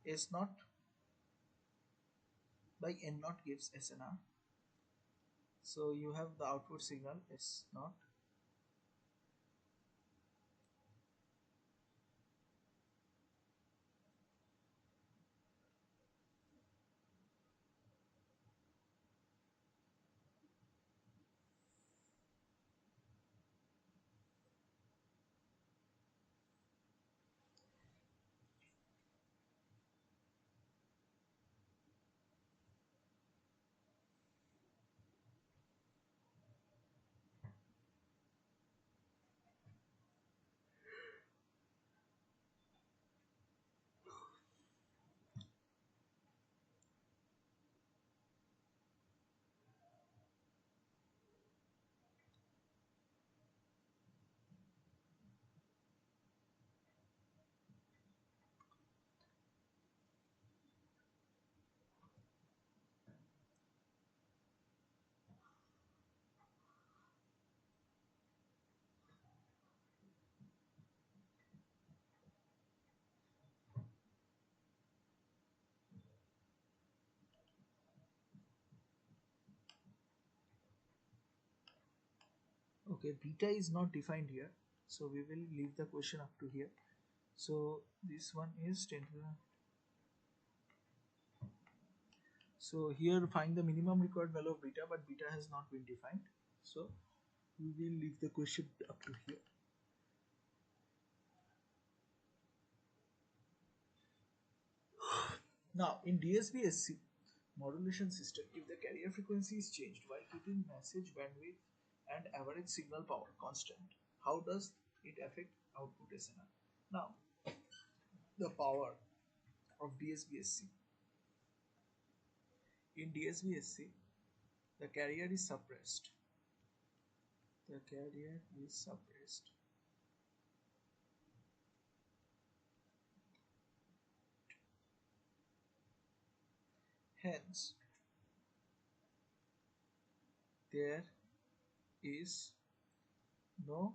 S naught by N naught gives SNR. So you have the output signal S naught Okay, beta is not defined here, so we will leave the question up to here. So this one is 10 to the, so here find the minimum required value of beta, but beta has not been defined, so we will leave the question up to here. Now in DSB-SC modulation system, if the carrier frequency is changed while keeping message bandwidth and average signal power constant, how does it affect output SNR? Now the power of DSB-SC. In DSB-SC, the carrier is suppressed. The carrier is suppressed. Hence, there is no.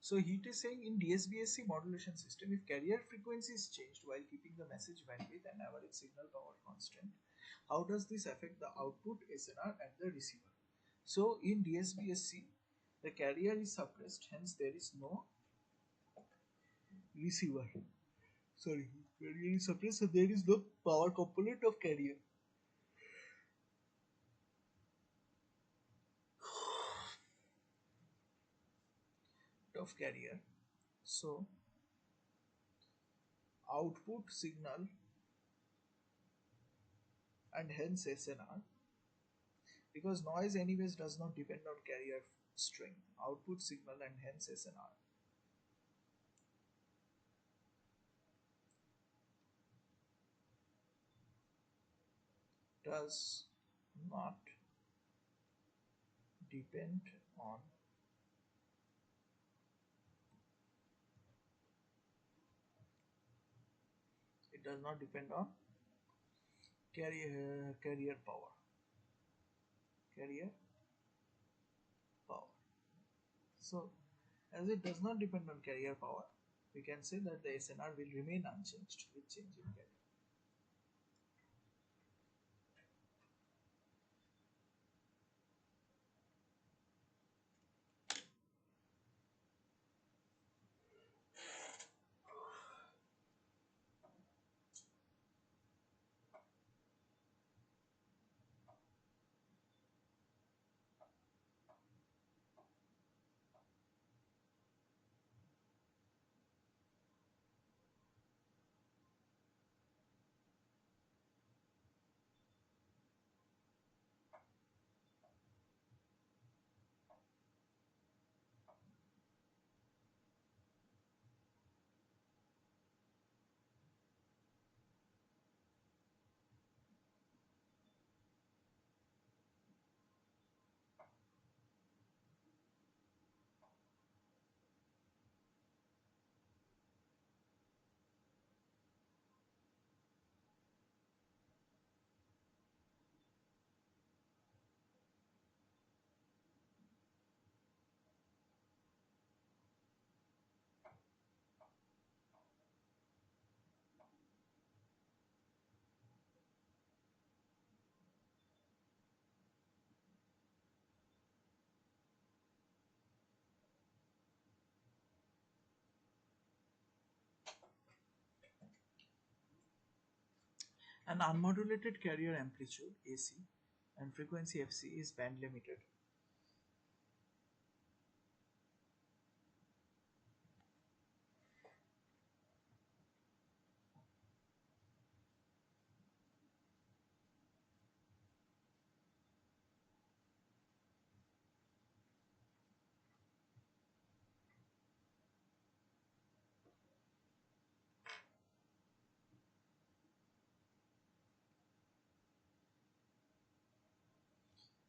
So he is saying in DSB-SC modulation system, if carrier frequency is changed while keeping the message bandwidth and average signal power constant, how does this affect the output SNR at the receiver? So in DSB-SC, the carrier is suppressed, hence there is no receiver. Sorry, carrier is suppressed, so there is no power component of carrier. Of carrier. So output signal and hence SNR, because noise anyways does not depend on carrier string, output signal and hence SNR does not depend on it does not depend on carrier power, carrier power. So as it does not depend on carrier power, we can say that the SNR will remain unchanged with change in carrier. An unmodulated carrier amplitude AC and frequency FC is band limited.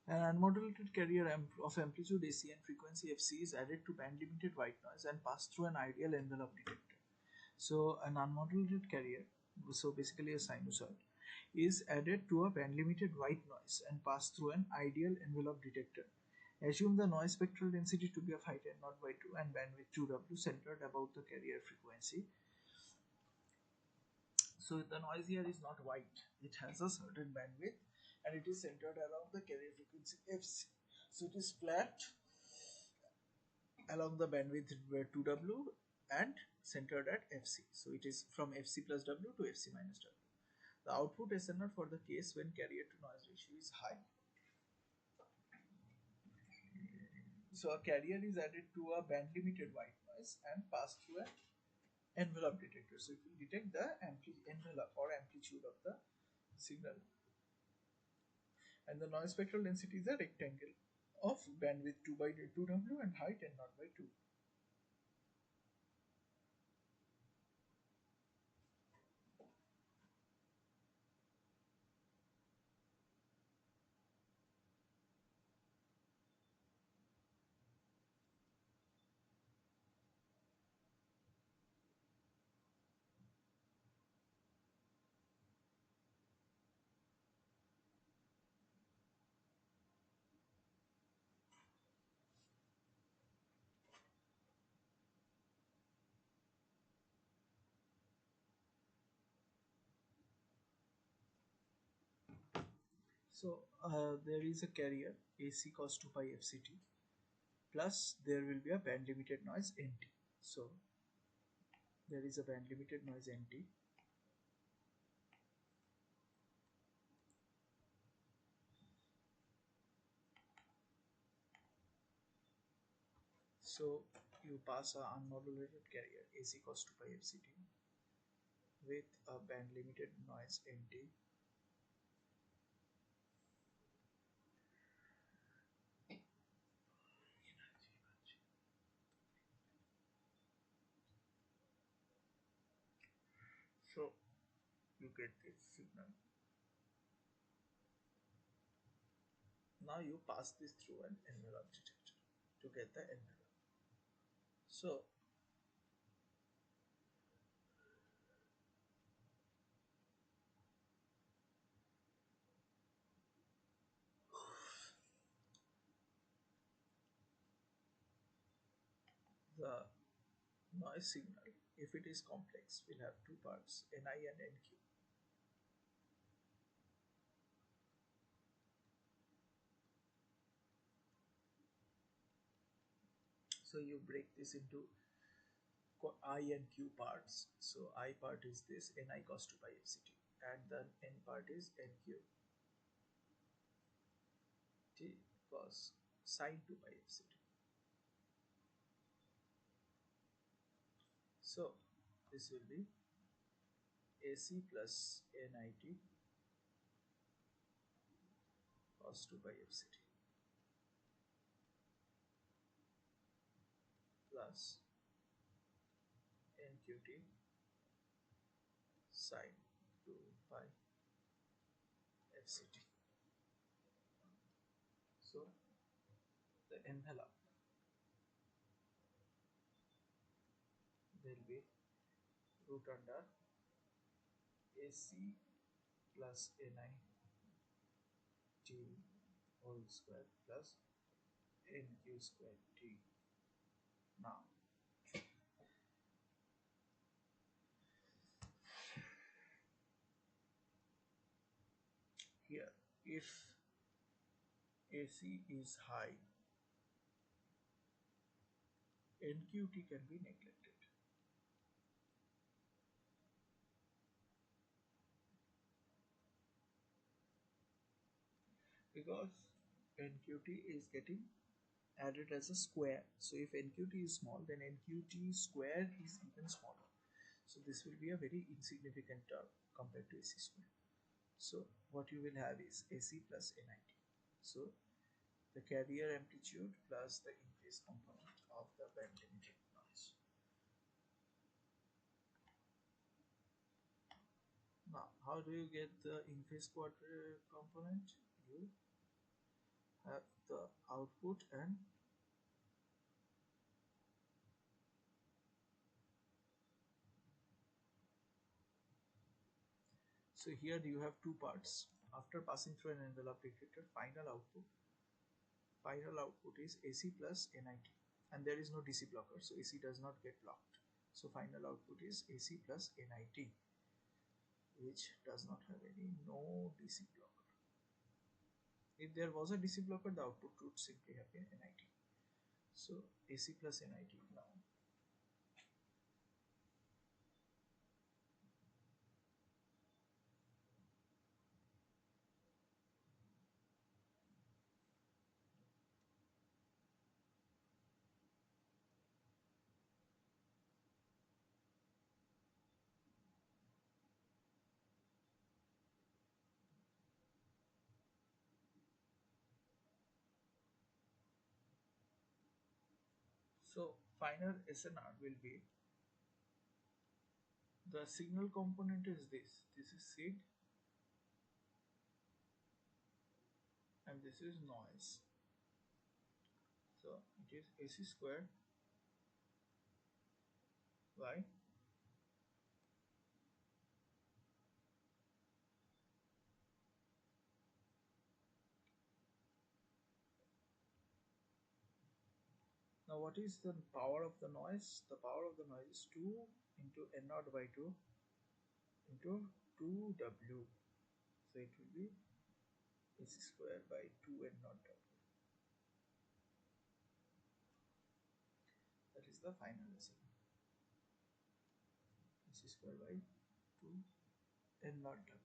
An unmodulated carrier of amplitude AC and frequency FC is added to band limited white noise and passed through an ideal envelope detector. So an unmodulated carrier, so basically a sinusoid, is added to a band limited white noise and passed through an ideal envelope detector. Assume the noise spectral density to be of height n naught by 2 and bandwidth 2W centered about the carrier frequency. So the noise here is not white, it has a certain bandwidth and it is centered around the carrier frequency Fc. So it is flat along the bandwidth 2W and centered at Fc. So it is from Fc plus W to Fc minus W. The output SNR for the case when carrier to noise ratio is high. So a carrier is added to a band limited white noise and passed through an envelope detector. So it will detect the envelope or amplitude of the signal. And the noise spectral density is a rectangle of bandwidth 2 by 2W and height n naught by 2. So there is a carrier AC cos 2 pi FCT plus there will be a band limited noise NT. So there is a band limited noise NT. So you pass a unmodulated carrier AC cos 2 pi FCT with a band limited noise NT. So you get this signal. Now you pass this through an envelope detector to get the envelope. So the noise signal, if it is complex, will have two parts, Ni and Nq. So you break this into I and Q parts. So I part is this Ni cos 2 pi FCT and the N part is Nq T cos sine 2 pi FCT. So this will be AC plus NIT cos 2 pi FCT plus NQT sine 2 pi FCT. So the envelope will be root under AC plus NI T whole square plus NQ square T. Now here if AC is high, NQT can be neglected. because NQT is getting added as a square. So if NQT is small, then NQT square is even smaller. So this will be a very insignificant term compared to AC square. So what you will have is AC plus NIT. So the carrier amplitude plus the in-phase component of the band limited noise. Now, how do you get the in-phase quarter component? You have the output and so here you have two parts. After passing through an envelope detector, final output is AC plus NIT, and there is no DC blocker, so AC does not get blocked. So final output is AC plus NIT, which does not have any no DC blocker. If there was a DC blocker, the output would simply have been NIT. So AC plus NIT now. So final SNR will be the signal component is this. This is SIG and this is noise. So it is AC squared by now what is the power of the noise? The power of the noise is 2 into N naught by 2 into 2W. So it will be AC squared by 2 N naught W. That is the final answer. AC squared by 2 N naught W.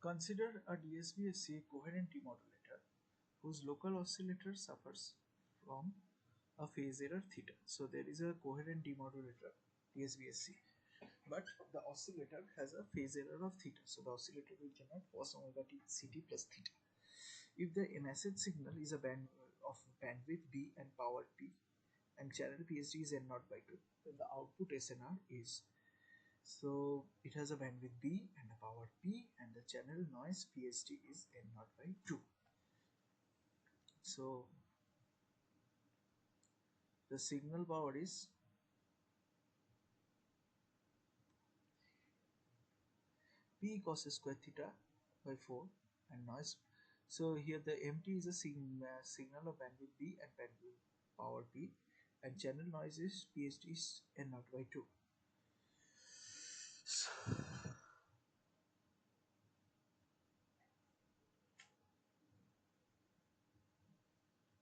Consider a DSBSC coherent demodulator whose local oscillator suffers from a phase error theta. So there is a coherent demodulator DSBSC, but the oscillator has a phase error of theta. So the oscillator will generate cos omega t ct plus theta. If the message signal is a band of bandwidth b and power p, and channel PSD is n naught by 2, then the output SNR is, so it has a bandwidth b and a power p, and the channel noise PSD is n naught by 2. So the signal power is p cos square theta by 4 and noise. So here the MT is a signal of bandwidth b and bandwidth power p, and channel noise is PSD is n naught by 2.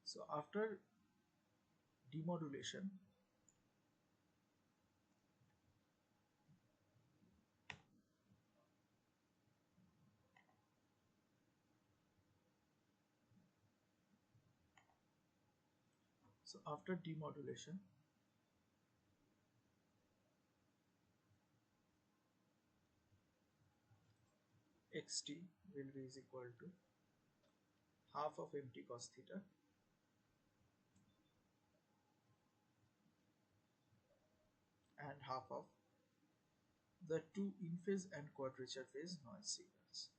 So after demodulation, xt will be is equal to half of mt cos theta and half of the two in phase and quadrature phase noise signals.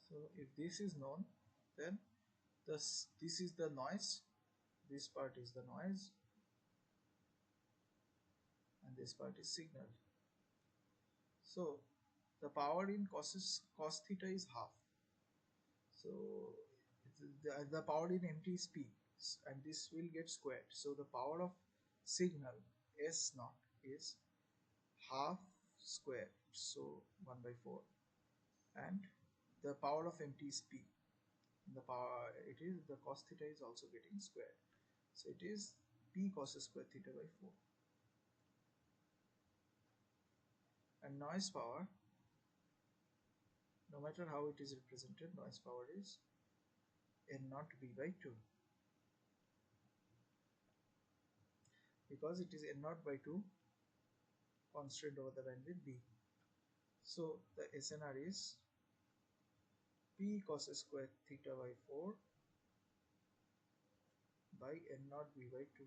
So if this is known, then this is the noise, this part is the noise, and this part is signal. So the power in cos theta is half. So the power in MT is P, and this will get squared. So the power of signal S naught is half square, so 1 by 4, and the power of MT is P. The power, it is the cos theta is also getting squared, so it is P cos square theta by 4. And noise power, no matter how it is represented, noise power is n naught b by 2, because it is n naught by 2 constant over the bandwidth b. So the SNR is P cos square theta by 4 by n naught b by 2.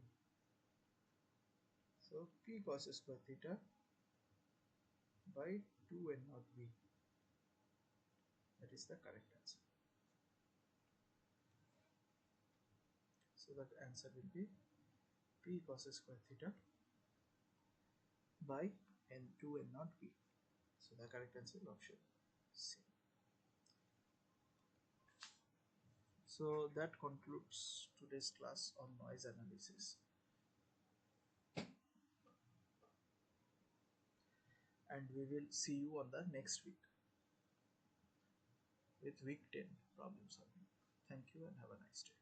So P cos square theta by 2 n naught b. That is the correct answer. So that answer will be P cos square theta by n2 n naught b. So the correct answer is option C. So that concludes today's class on noise analysis, and we will see you on the next week with week 10 problem solving. Thank you and have a nice day.